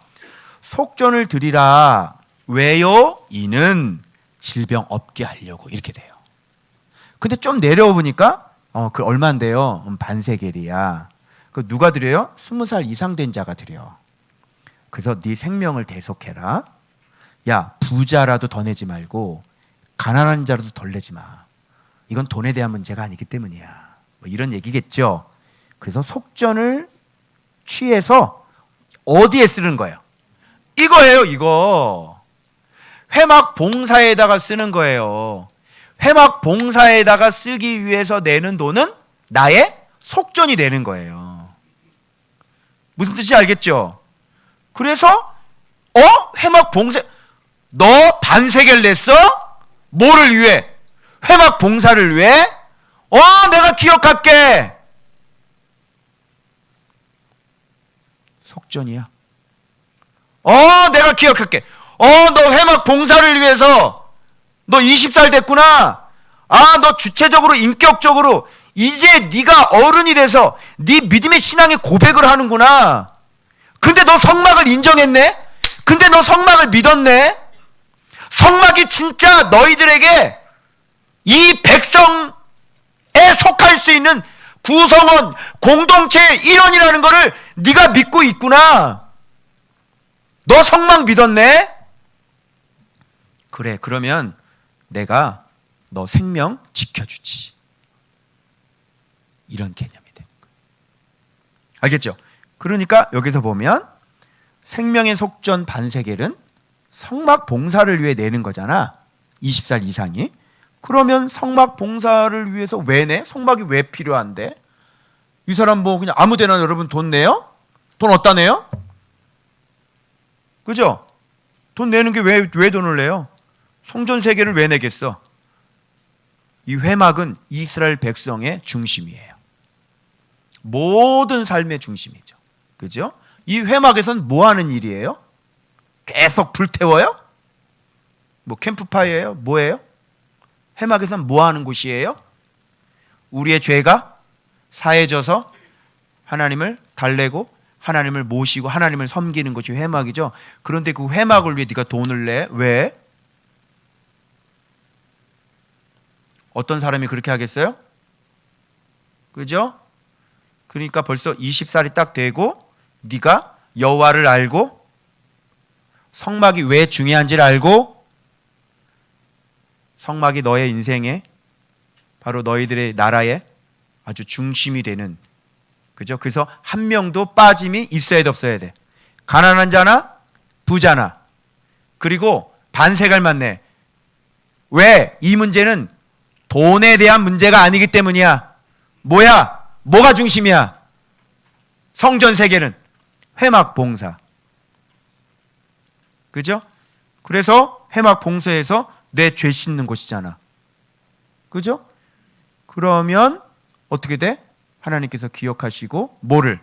속전을 드리라. 왜요? 이는 질병 없게 하려고, 이렇게 돼요. 근데 좀 내려와 보니까 그 얼마인데요? 반세겔이야. 그 누가 드려요? 20살 이상 된 자가 드려. 그래서 네 생명을 대속해라. 야, 부자라도 더 내지 말고 가난한 자라도 덜 내지 마. 이건 돈에 대한 문제가 아니기 때문이야. 뭐 이런 얘기겠죠. 그래서 속전을 취해서 어디에 쓰는 거예요? 이거예요, 이거. 회막 봉사에다가 쓰는 거예요. 회막 봉사에다가 쓰기 위해서 내는 돈은 나의 속전이 되는 거예요. 무슨 뜻인지 알겠죠? 그래서 회막 봉사, 너 반세계를 냈어? 뭐를 위해? 회막 봉사를 위해? 내가 기억할게. 속전이야. 내가 기억할게. 너 회막 봉사를 위해서 너 20살 됐구나. 너 주체적으로 인격적으로 이제 네가 어른이 돼서 네 믿음의 신앙의 고백을 하는구나. 근데 너 성막을 인정했네? 근데 너 성막을 믿었네? 성막이 진짜 너희들에게 이 백성에 속할 수 있는 구성원, 공동체의 일원이라는 거를 네가 믿고 있구나. 너 성막 믿었네? 그래, 그러면 내가 너 생명 지켜주지. 이런 개념이 되는 거예요. 알겠죠? 그러니까 여기서 보면 생명의 속전 반세겔은 성막 봉사를 위해 내는 거잖아. 20살 이상이. 그러면 성막 봉사를 위해서 왜 내? 성막이 왜 필요한데? 이 사람 뭐 그냥 아무 데나 여러분 돈 내요? 돈 어디다 내요? 그죠? 돈 내는 게 왜 돈을 내요? 성전 세계를 왜 내겠어? 이 회막은 이스라엘 백성의 중심이에요. 모든 삶의 중심이죠. 그죠? 이 회막에선 뭐 하는 일이에요? 계속 불태워요? 뭐 캠프파이어예요? 뭐예요? 회막에선 뭐 하는 곳이에요? 우리의 죄가 사해져서 하나님을 달래고 하나님을 모시고 하나님을 섬기는 것이 회막이죠. 그런데 그 회막을 위해 네가 돈을 내? 왜? 어떤 사람이 그렇게 하겠어요? 그죠? 그러니까 벌써 20살이 딱 되고 네가 여호와를 알고 성막이 왜 중요한지를 알고 성막이 너의 인생에 바로 너희들의 나라의 아주 중심이 되는, 그죠? 그래서 한 명도 빠짐이 있어야 돼 없어야 돼? 가난한 자나 부자나. 그리고 반세갈만 내. 왜? 이 문제는 돈에 대한 문제가 아니기 때문이야. 뭐야? 뭐가 중심이야? 성전 세계는 회막 봉사. 그죠? 그래서 회막 봉사에서 내 죄 씻는 곳이잖아. 그죠? 그러면 어떻게 돼? 하나님께서 기억하시고 뭐를?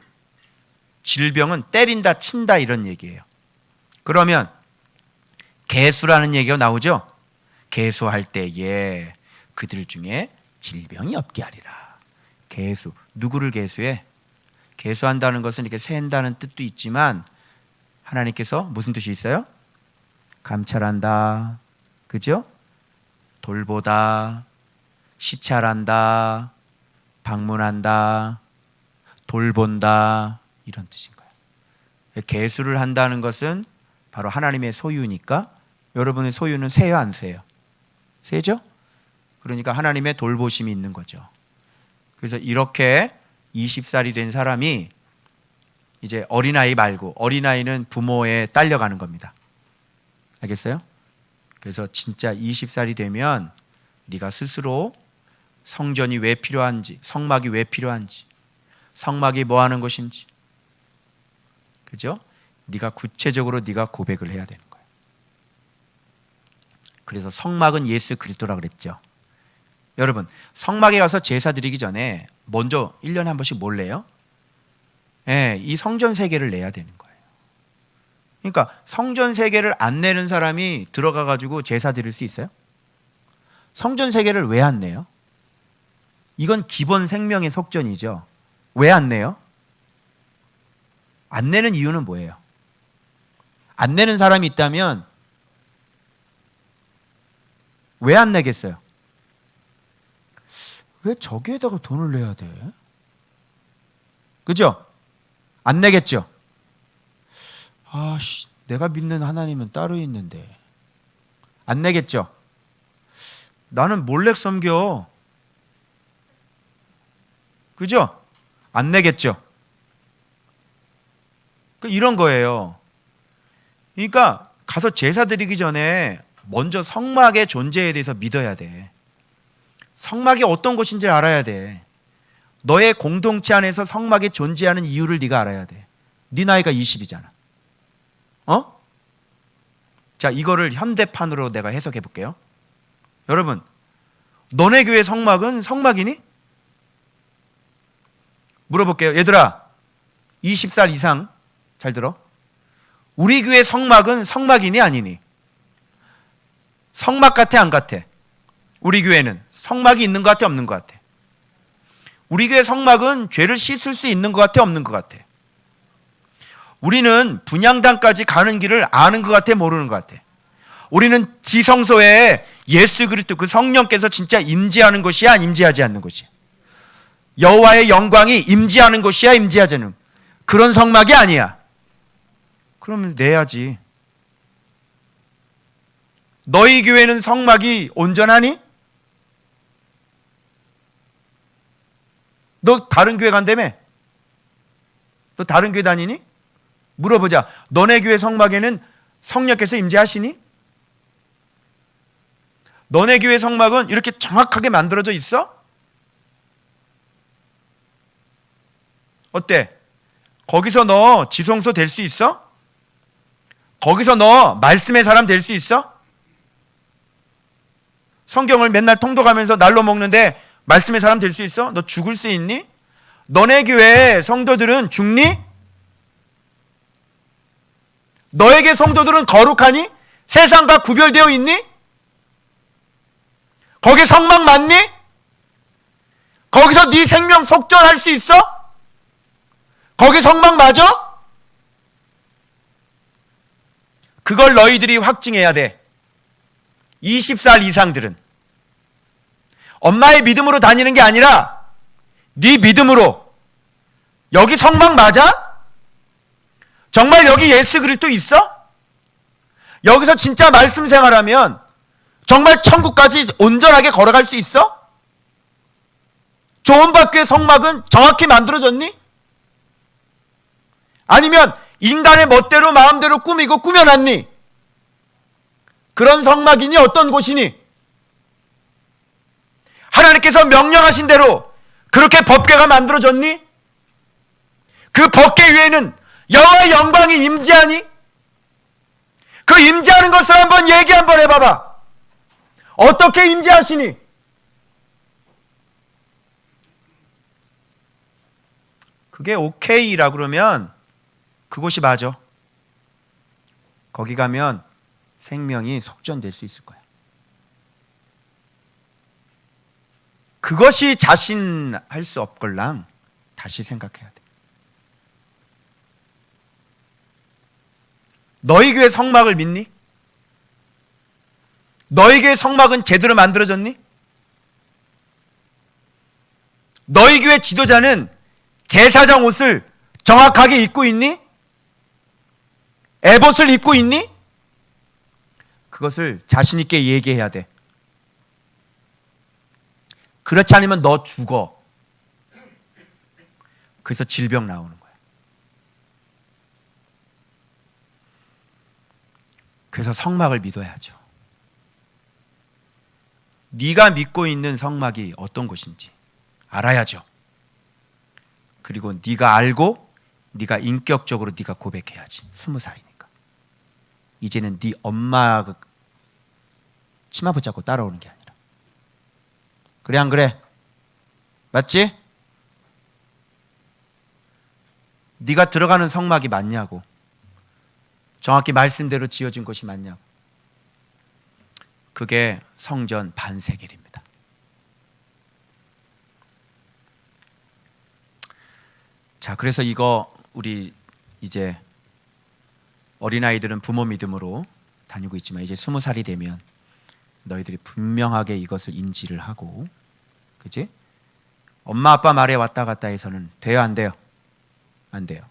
질병은 때린다 친다 이런 얘기예요. 그러면 계수라는 얘기가 나오죠? 계수할 때에 그들 중에 질병이 없게 하리라. 계수. 누구를 계수해? 계수한다는 것은 이렇게 세한다는 뜻도 있지만 하나님께서 무슨 뜻이 있어요? 감찰한다. 그죠? 돌보다. 시찰한다. 방문한다. 돌본다. 이런 뜻인 거예요. 계수를 한다는 것은 바로 하나님의 소유니까 여러분의 소유는 세요 안 세요? 세죠? 그러니까 하나님의 돌보심이 있는 거죠. 그래서 이렇게 20살이 된 사람이 이제 어린아이 말고, 어린아이는 부모에 딸려가는 겁니다. 알겠어요? 그래서 진짜 20살이 되면 네가 스스로 성전이 왜 필요한지, 성막이 왜 필요한지, 성막이 뭐 하는 것인지, 그죠? 네가 구체적으로 네가 고백을 해야 되는 거예요. 그래서 성막은 예수 그리스도라 그랬죠. 여러분, 성막에 가서 제사 드리기 전에 먼저 1년에 한 번씩 뭘 내요? 이 성전 세계를 내야 되는 거예요. 그러니까 성전 세계를 안 내는 사람이 들어가 가지고 제사 드릴 수 있어요? 성전 세계를 왜 안 내요? 이건 기본 생명의 속전이죠. 왜 안 내요? 안 내는 이유는 뭐예요? 안 내는 사람이 있다면 왜 안 내겠어요? 왜 저기에다가 돈을 내야 돼? 그죠? 안 내겠죠? 내가 믿는 하나님은 따로 있는데 안 내겠죠? 나는 몰래 섬겨. 그죠? 안 내겠죠? 이런 거예요. 그러니까 가서 제사 드리기 전에 먼저 성막의 존재에 대해서 믿어야 돼. 성막이 어떤 곳인지 알아야 돼. 너의 공동체 안에서 성막이 존재하는 이유를 네가 알아야 돼. 네 나이가 20이잖아. 자, 이거를 현대판으로 내가 해석해 볼게요. 여러분, 너네 교회 성막은 성막이니? 물어볼게요. 얘들아, 20살 이상 잘 들어. 우리 교회 성막은 성막이니 아니니? 성막 같아 안 같아? 우리 교회는 성막이 있는 것 같아 없는 것 같아? 우리 교회 성막은 죄를 씻을 수 있는 것 같아 없는 것 같아? 우리는 분향단까지 가는 길을 아는 것 같아 모르는 것 같아? 우리는 지성소에 예수 그리스도 그 성령께서 진짜 임재하는 것이야 임재하지 않는 것이야? 여호와의 영광이 임재하는 것이야 임재하지 않는 그런 성막이 아니야. 그러면 내야지. 너희 교회는 성막이 온전하니? 너 다른 교회 간다며? 너 다른 교회 다니니? 물어보자. 너네 교회 성막에는 성령께서 임재하시니? 너네 교회 성막은 이렇게 정확하게 만들어져 있어? 어때? 거기서 너 지성소 될 수 있어? 거기서 너 말씀의 사람 될 수 있어? 성경을 맨날 통독하면서 날로 먹는데 말씀의 사람 될 수 있어? 너 죽을 수 있니? 너네 교회 성도들은 죽니? 너에게 성도들은 거룩하니? 세상과 구별되어 있니? 거기 성막 맞니? 거기서 네 생명 속전할 수 있어? 거기 성막 맞아? 그걸 너희들이 확증해야 돼. 20살 이상들은 엄마의 믿음으로 다니는 게 아니라 네 믿음으로. 여기 성막 맞아? 정말 여기 예수 그리스도 있어? 여기서 진짜 말씀 생활하면 정말 천국까지 온전하게 걸어갈 수 있어? 좋은 학교의 성막은 정확히 만들어졌니? 아니면 인간의 멋대로 마음대로 꾸미고 꾸며놨니? 그런 성막이니 어떤 곳이니? 하나님께서 명령하신 대로 그렇게 법궤가 만들어졌니? 그 법궤 위에는 여호와의 영광이 임재하니? 그 임재하는 것을 한번 얘기 한번 해봐봐. 어떻게 임재하시니? 그게 오케이라 그러면 그곳이 맞아. 거기 가면 생명이 속전될 수 있을 거야. 그것이 자신할 수 없걸랑 다시 생각해야 돼. 너희 교회 성막을 믿니? 너희 교회 성막은 제대로 만들어졌니? 너희 교회 지도자는 제사장 옷을 정확하게 입고 있니? 에봇을 입고 있니? 그것을 자신 있게 얘기해야 돼. 그렇지 않으면 너 죽어. 그래서 질병 나오는 거야. 그래서 성막을 믿어야죠. 네가 믿고 있는 성막이 어떤 곳인지 알아야죠. 그리고 네가 알고 네가 인격적으로 네가 고백해야지. 20살이니까. 이제는 네 엄마 치마 붙잡고 따라오는 게 아니라. 그래 안 그래? 맞지? 네가 들어가는 성막이 맞냐고. 정확히 말씀대로 지어진 곳이 맞냐고. 그게 성전 반세겔입니다. 자, 그래서 이거 우리 이제 어린아이들은 부모 믿음으로 다니고 있지만 이제 20살이 되면 너희들이 분명하게 이것을 인지를 하고, 그치? 엄마 아빠 말에 왔다 갔다 해서는 돼요 안 돼요? 안 돼요.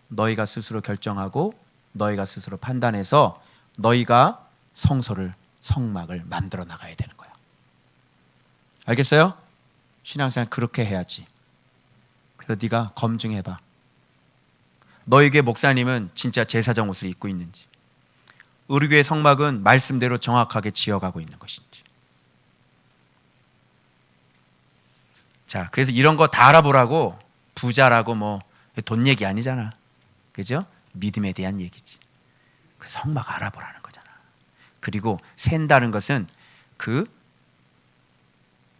너희가 스스로 결정하고 너희가 스스로 판단해서 너희가 성막을 만들어 나가야 되는 거야. 알겠어요? 신앙생활 그렇게 해야지. 그래서 네가 검증해봐. 너희 교회 목사님은 진짜 제사장 옷을 입고 있는지, 우리 교회 성막은 말씀대로 정확하게 지어가고 있는 것인지. 자, 그래서 이런 거 다 알아보라고. 부자라고 뭐 돈 얘기 아니잖아. 그죠? 믿음에 대한 얘기지. 그 성막 알아보라는 거잖아. 그리고 샌다는 것은 그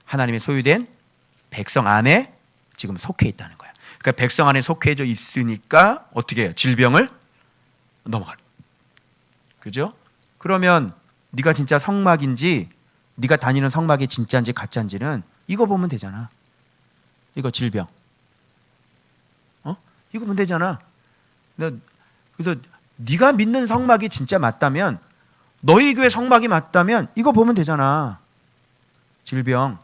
하나님의 소유된 백성 안에 지금 속해 있다는 거야. 그러니까 백성 안에 속해져 있으니까 어떻게 해요? 질병을 넘어가. 그죠? 그러면 네가 진짜 성막인지, 네가 다니는 성막이 진짜인지 가짜인지는 이거 보면 되잖아. 이거 질병. 이거 보면 되잖아. 그래서 네가 믿는 성막이 진짜 맞다면, 너희 교회 성막이 맞다면 이거 보면 되잖아. 질병.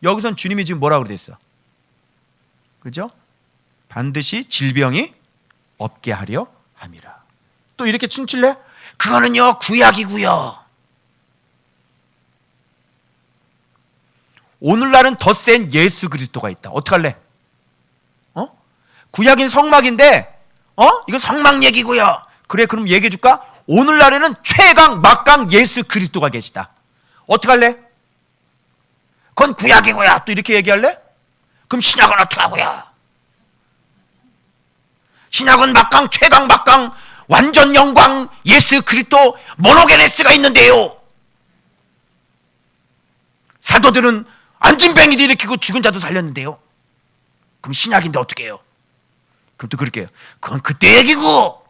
여기선 주님이 지금 뭐라고 그랬어? 그죠? 반드시 질병이 없게 하려 함이라. 또 이렇게 춤출래? 그거는요 구약이고요. 오늘날은 더 센 예수 그리스도가 있다. 어떡할래? 구약인 성막인데 이거 성막 얘기고요. 그래, 그럼 얘기해 줄까? 오늘날에는 최강 막강 예수 그리스도가 계시다. 어떡할래? 그건 구약이고요. 또 이렇게 얘기할래? 그럼 신약은 어떡하고요? 신약은 막강 최강 막강 완전 영광 예수 그리스도 모노게네스가 있는데요. 사도들은 안진뱅이도 일으키고 죽은 자도 살렸는데요. 그럼 신약인데 어떻게 해요? 그럼 또 그렇게 해요. 그건 그때 얘기고.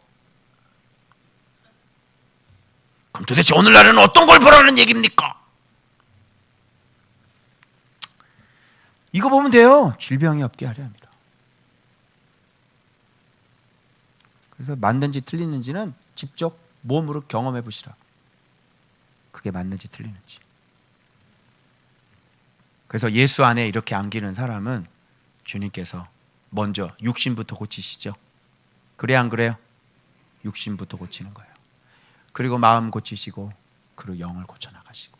그럼 도대체 오늘날은 어떤 걸 보라는 얘기입니까? 이거 보면 돼요. 질병이 없게 하려 합니다. 그래서 맞는지 틀리는지는 직접 몸으로 경험해 보시라. 그게 맞는지 틀리는지. 그래서 예수 안에 이렇게 안기는 사람은 주님께서 먼저 육신부터 고치시죠. 그래 안 그래요? 육신부터 고치는 거예요. 그리고 마음 고치시고, 그리고 영을 고쳐나가시고,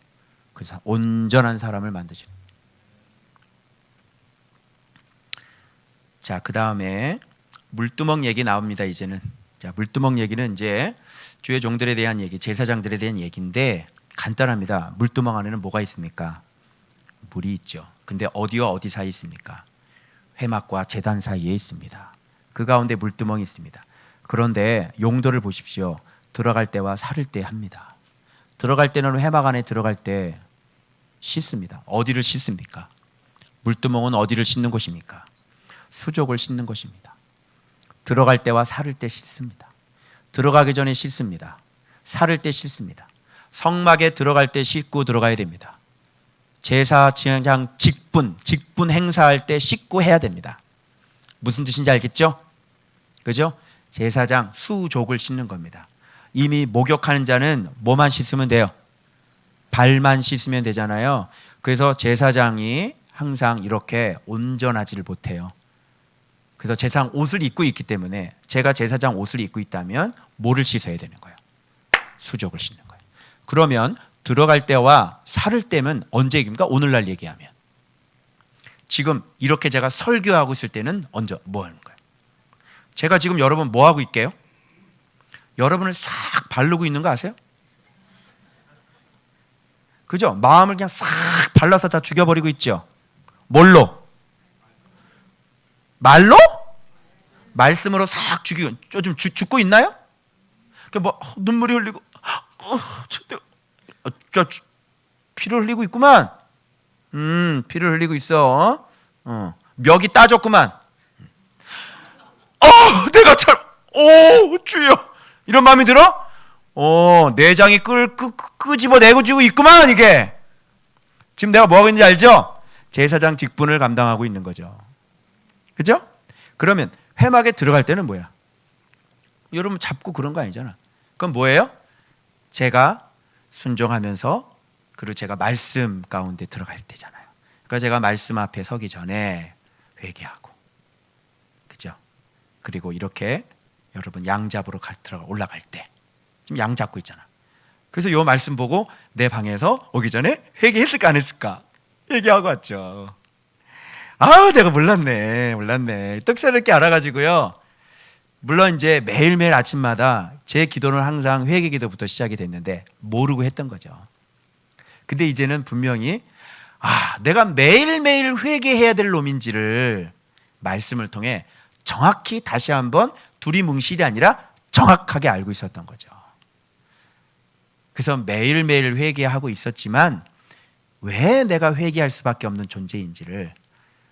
그래서 온전한 사람을 만드시는 거예요. 자, 그 다음에 물두멍 얘기 나옵니다. 이제는. 자, 물두멍 얘기는 이제 주의 종들에 대한 얘기, 제사장들에 대한 얘기인데 간단합니다. 물두멍 안에는 뭐가 있습니까? 물이 있죠. 근데 어디와 어디 사이에 있습니까? 회막과 제단 사이에 있습니다. 그 가운데 물두멍이 있습니다. 그런데 용도를 보십시오. 들어갈 때와 살을 때 합니다. 들어갈 때는 회막 안에 들어갈 때 씻습니다. 어디를 씻습니까? 물두멍은 어디를 씻는 곳입니까? 수족을 씻는 것입니다. 들어갈 때와 살을 때 씻습니다. 들어가기 전에 씻습니다. 살을 때 씻습니다. 성막에 들어갈 때 씻고 들어가야 됩니다. 제사장 직분 행사할 때 씻고 해야 됩니다. 무슨 뜻인지 알겠죠? 그죠? 제사장 수족을 씻는 겁니다. 이미 목욕하는 자는 뭐만 씻으면 돼요? 발만 씻으면 되잖아요. 그래서 제사장이 항상 이렇게 온전하지를 못해요. 그래서 제사장 옷을 입고 있기 때문에, 제가 제사장 옷을 입고 있다면 뭐를 씻어야 되는 거예요? 수족을 씻는 거예요. 그러면 들어갈 때와 살을 때면 언제 얘기입니까? 오늘날 얘기하면. 지금 이렇게 제가 설교하고 있을 때는 언제 뭐 하는 거예요? 제가 지금 여러분 뭐 하고 있게요? 여러분을 싹 바르고 있는 거 아세요? 그죠? 마음을 그냥 싹 발라서 다 죽여버리고 있죠. 뭘로? 말로? 말씀으로 싹 죽이고. 좀 죽고 있나요? 뭐 눈물이 흘리고 피를 흘리고 있구만. 피를 흘리고 있어. 멱이 따졌구만. 내가 참, 주여, 이런 마음이 들어? 내장이 끄집어내고 지고 있구만. 이게 지금 내가 뭐 하고 있는지 알죠? 제사장 직분을 감당하고 있는 거죠. 그죠? 그러면 회막에 들어갈 때는 뭐야? 여러분 잡고 그런 거 아니잖아. 그럼 뭐예요? 제가 순종하면서, 그리고 제가 말씀 가운데 들어갈 때잖아요. 그러니까 제가 말씀 앞에 서기 전에 회개하고, 그리고 이렇게 여러분 양 잡으러 올라갈 때 지금 양 잡고 있잖아. 그래서 이 말씀 보고 내 방에서 오기 전에 회개했을까 안 했을까 회개하고 왔죠. 아우 내가 몰랐네. 떡새롭게 알아가지고요. 물론 이제 매일매일 아침마다 제 기도는 항상 회개 기도부터 시작이 됐는데 모르고 했던 거죠. 근데 이제는 분명히 내가 매일매일 회개해야 될 놈인지를 말씀을 통해 정확히 다시 한번 두리뭉실이 아니라 정확하게 알고 있었던 거죠. 그래서 매일매일 회개하고 있었지만 왜 내가 회개할 수밖에 없는 존재인지를,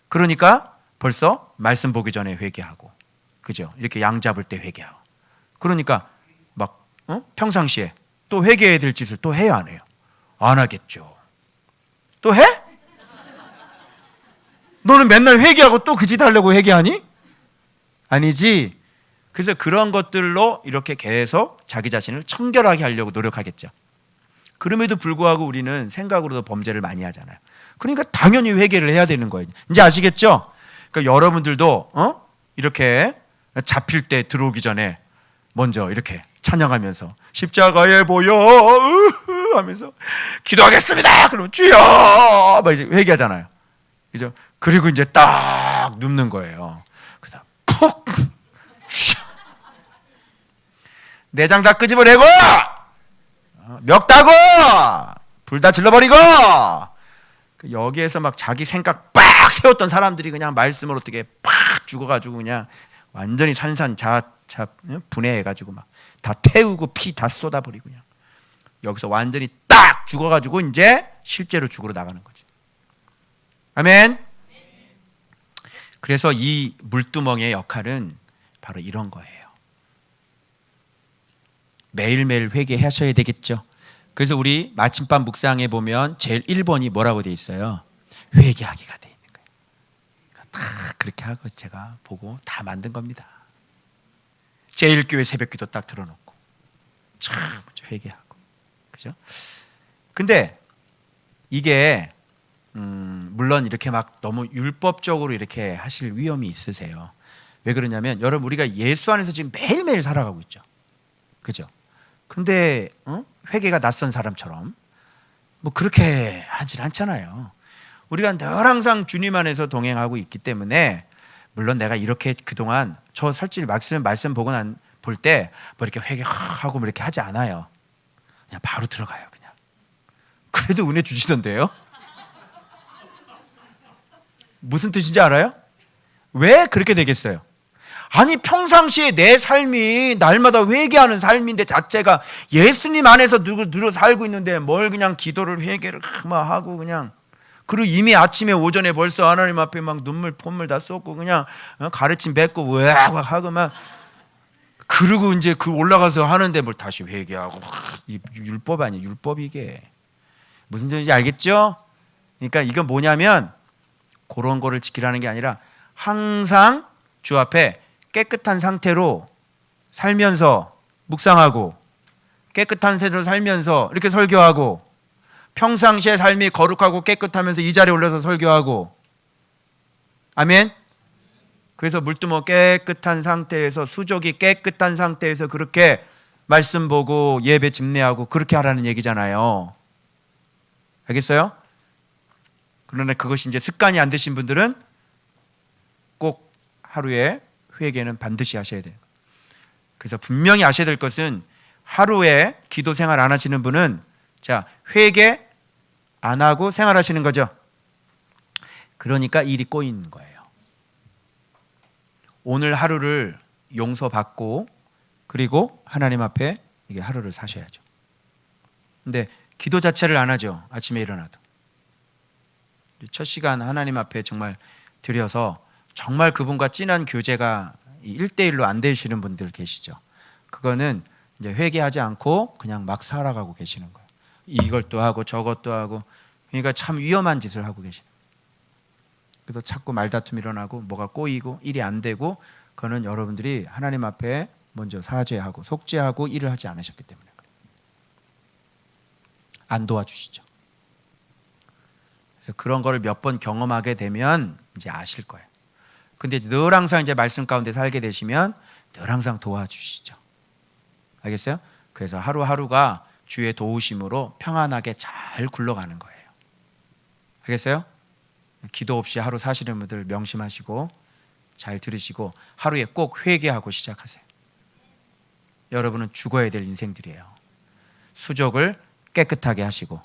그러니까 벌써 말씀 보기 전에 회개하고, 그죠? 이렇게 양 잡을 때 회개하고, 그러니까 막 평상시에 또 회개해야 될 짓을 또 해야 안 해요? 안 하겠죠. 또 해? 너는 맨날 회개하고 또 그 짓 하려고 회개하니? 아니지. 그래서 그런 것들로 이렇게 계속 자기 자신을 청결하게 하려고 노력하겠죠. 그럼에도 불구하고 우리는 생각으로도 범죄를 많이 하잖아요. 그러니까 당연히 회개를 해야 되는 거예요. 이제 아시겠죠? 그러니까 여러분들도 이렇게 잡힐 때 들어오기 전에 먼저 이렇게 찬양하면서 십자가에 보여 하면서 기도하겠습니다. 그러면 주여 막 이제 회개하잖아요. 그죠? 그리고 이제 딱 눕는 거예요. 그래서 푹 내장 다 끄집어내고 멱 따고 불 다 질러버리고, 여기에서 막 자기 생각 빡 세웠던 사람들이 그냥 말씀을 어떻게 팍 죽어가지고 그냥 완전히 분해해가지고 막 다 태우고 피 다 쏟아버리고 그냥 여기서 완전히 딱 죽어가지고 이제 실제로 죽으러 나가는 거지. 아멘. 그래서 이 물두멍의 역할은 바로 이런 거예요. 매일매일 회개하셔야 되겠죠. 그래서 우리 마침밤 묵상에 보면 제일 1번이 뭐라고 돼 있어요? 회개하기가 돼 있는 거예요. 다 그렇게 하고 제가 보고 다 만든 겁니다. 제일교회 새벽기도 딱 틀어놓고 참 회개하고, 그죠? 근데 이게 물론 이렇게 막 너무 율법적으로 이렇게 하실 위험이 있으세요. 왜 그러냐면 여러분 우리가 예수 안에서 지금 매일매일 살아가고 있죠. 그죠? 근데 회개가 낯선 사람처럼 뭐 그렇게 하질 않잖아요. 우리가 늘 항상 주님 안에서 동행하고 있기 때문에, 물론 내가 이렇게 그동안 저 솔직히 말씀 보고 볼 때 뭐 이렇게 회개하고 뭐 이렇게 하지 않아요. 그냥 바로 들어가요. 그냥. 그래도 은혜 주시던데요. 무슨 뜻인지 알아요? 왜 그렇게 되겠어요? 아니 평상시에 내 삶이 날마다 회개하는 삶인데 자체가 예수님 안에서 누구 살고 있는데 뭘 그냥 기도를 회개를 막 하고 그냥, 그리고 이미 아침에 오전에 벌써 하나님 앞에 막 눈물 콧물 다 쏟고 그냥 가르침 뱉고 으악 하고 막, 그리고 이제 그 올라가서 하는데 뭘 다시 회개하고, 율법 아니에요. 율법이 이게 무슨 뜻인지 알겠죠? 그러니까 이건 뭐냐면 그런 거를 지키라는 게 아니라 항상 주 앞에 깨끗한 상태로 살면서 묵상하고, 깨끗한 상태로 살면서 이렇게 설교하고, 평상시에 삶이 거룩하고 깨끗하면서 이 자리에 올라서 설교하고. 아멘. 그래서 물두멍 깨끗한 상태에서, 수족이 깨끗한 상태에서 그렇게 말씀 보고 예배 집례하고 그렇게 하라는 얘기잖아요. 알겠어요? 그러나 그것이 이제 습관이 안 되신 분들은 꼭 하루에 회개는 반드시 하셔야 돼요. 그래서 분명히 아셔야 될 것은, 하루에 기도 생활 안 하시는 분은 자, 회개 안 하고 생활하시는 거죠. 그러니까 일이 꼬이는 거예요. 오늘 하루를 용서받고 그리고 하나님 앞에 이게 하루를 사셔야죠. 근데 기도 자체를 안 하죠. 아침에 일어나도 첫 시간 하나님 앞에 정말 드려서 정말 그분과 진한 교제가 1대1로 안 되시는 분들 계시죠. 그거는 이제 회개하지 않고 그냥 막 살아가고 계시는 거예요. 이것도 하고 저것도 하고, 그러니까 참 위험한 짓을 하고 계시는 거예요. 그래서 자꾸 말다툼이 일어나고 뭐가 꼬이고 일이 안 되고, 그거는 여러분들이 하나님 앞에 먼저 사죄하고 속죄하고 일을 하지 않으셨기 때문에 그래요. 안 도와주시죠. 그래서 그런 거를 몇 번 경험하게 되면 이제 아실 거예요. 근데 늘 항상 이제 말씀 가운데 살게 되시면 늘 항상 도와주시죠. 알겠어요? 그래서 하루하루가 주의 도우심으로 평안하게 잘 굴러가는 거예요. 알겠어요? 기도 없이 하루 사시는 분들 명심하시고 잘 들으시고 하루에 꼭 회개하고 시작하세요. 여러분은 죽어야 될 인생들이에요. 수족을 깨끗하게 하시고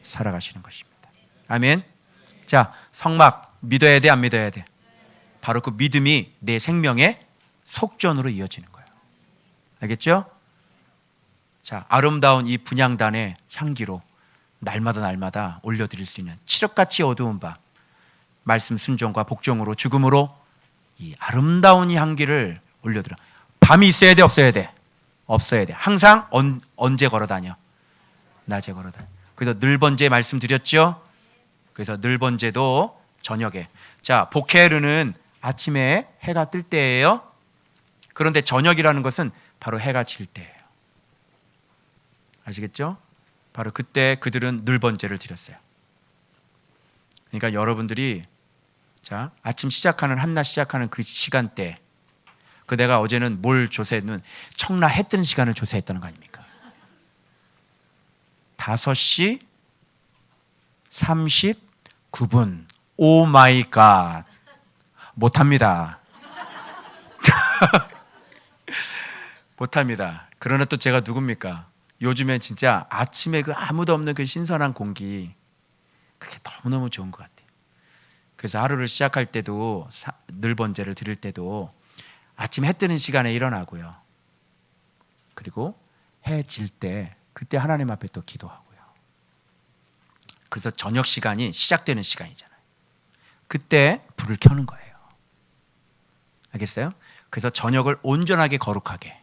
살아가시는 것입니다. 아멘. 자, 성막 믿어야 돼, 안 믿어야 돼? 바로 그 믿음이 내 생명의 속전으로 이어지는 거예요. 알겠죠? 자, 아름다운 이 분향단의 향기로 날마다 올려드릴 수 있는 칠흑같이 어두운 밤, 말씀 순종과 복종으로 죽음으로 이 아름다운 이 향기를 올려드려. 밤이 있어야 돼, 없어야 돼? 없어야 돼. 항상 언제 걸어다녀? 낮에 걸어다녀. 그래서 늘 번제 말씀드렸죠? 그래서 늘 번제도 저녁에. 자, 복회르는 아침에 해가 뜰 때예요. 그런데 저녁이라는 것은 바로 해가 질 때예요. 아시겠죠? 바로 그때 그들은 늘 번제를 드렸어요. 그러니까 여러분들이 자, 아침 시작하는 한낮 시작하는 그 시간대, 그 내가 어제는 뭘 조사했냐면 청라 해 뜨는 시간을 조사했다는 거 아닙니까? 5시 39분. 오 마이 갓. 못합니다. 못합니다. 그러나 또 제가 누굽니까? 요즘에 진짜 아침에 그 아무도 없는 그 신선한 공기, 그게 너무너무 좋은 것 같아요. 그래서 하루를 시작할 때도 늘 번제를 드릴 때도 아침 해 뜨는 시간에 일어나고요. 그리고 해 질 때 그때 하나님 앞에 또 기도하고요. 그래서 저녁 시간이 시작되는 시간이잖아요. 그때 불을 켜는 거예요. 알겠어요? 그래서 저녁을 온전하게 거룩하게.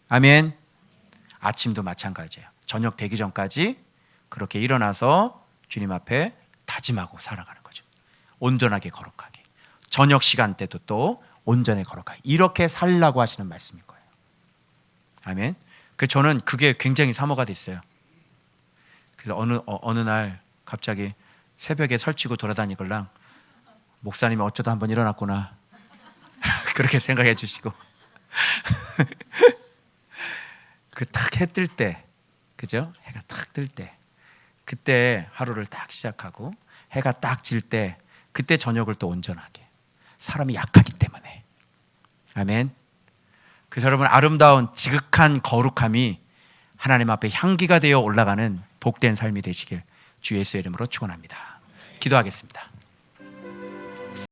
아멘. 아침도 마찬가지예요. 저녁 되기 전까지 그렇게 일어나서 주님 앞에 다짐하고 살아가는 거죠. 온전하게 거룩하게. 저녁 시간대도 또 온전히 거룩하게. 이렇게 살라고 하시는 말씀인 거예요. 아멘. 그 저는 그게 굉장히 사모가 됐어요. 그래서 어느 날 갑자기 새벽에 설치고 돌아다니걸랑 목사님이 어쩌다 한번 일어났구나 그렇게 생각해 주시고 그 탁 해 뜰 때, 그죠? 해가 탁 뜰 때 그때 하루를 딱 시작하고 해가 딱 질 때 그때 저녁을 또 온전하게. 사람이 약하기 때문에. 아멘. 그래서 여러분 아름다운 지극한 거룩함이 하나님 앞에 향기가 되어 올라가는 복된 삶이 되시길 주 예수의 이름으로 축원합니다. 기도하겠습니다.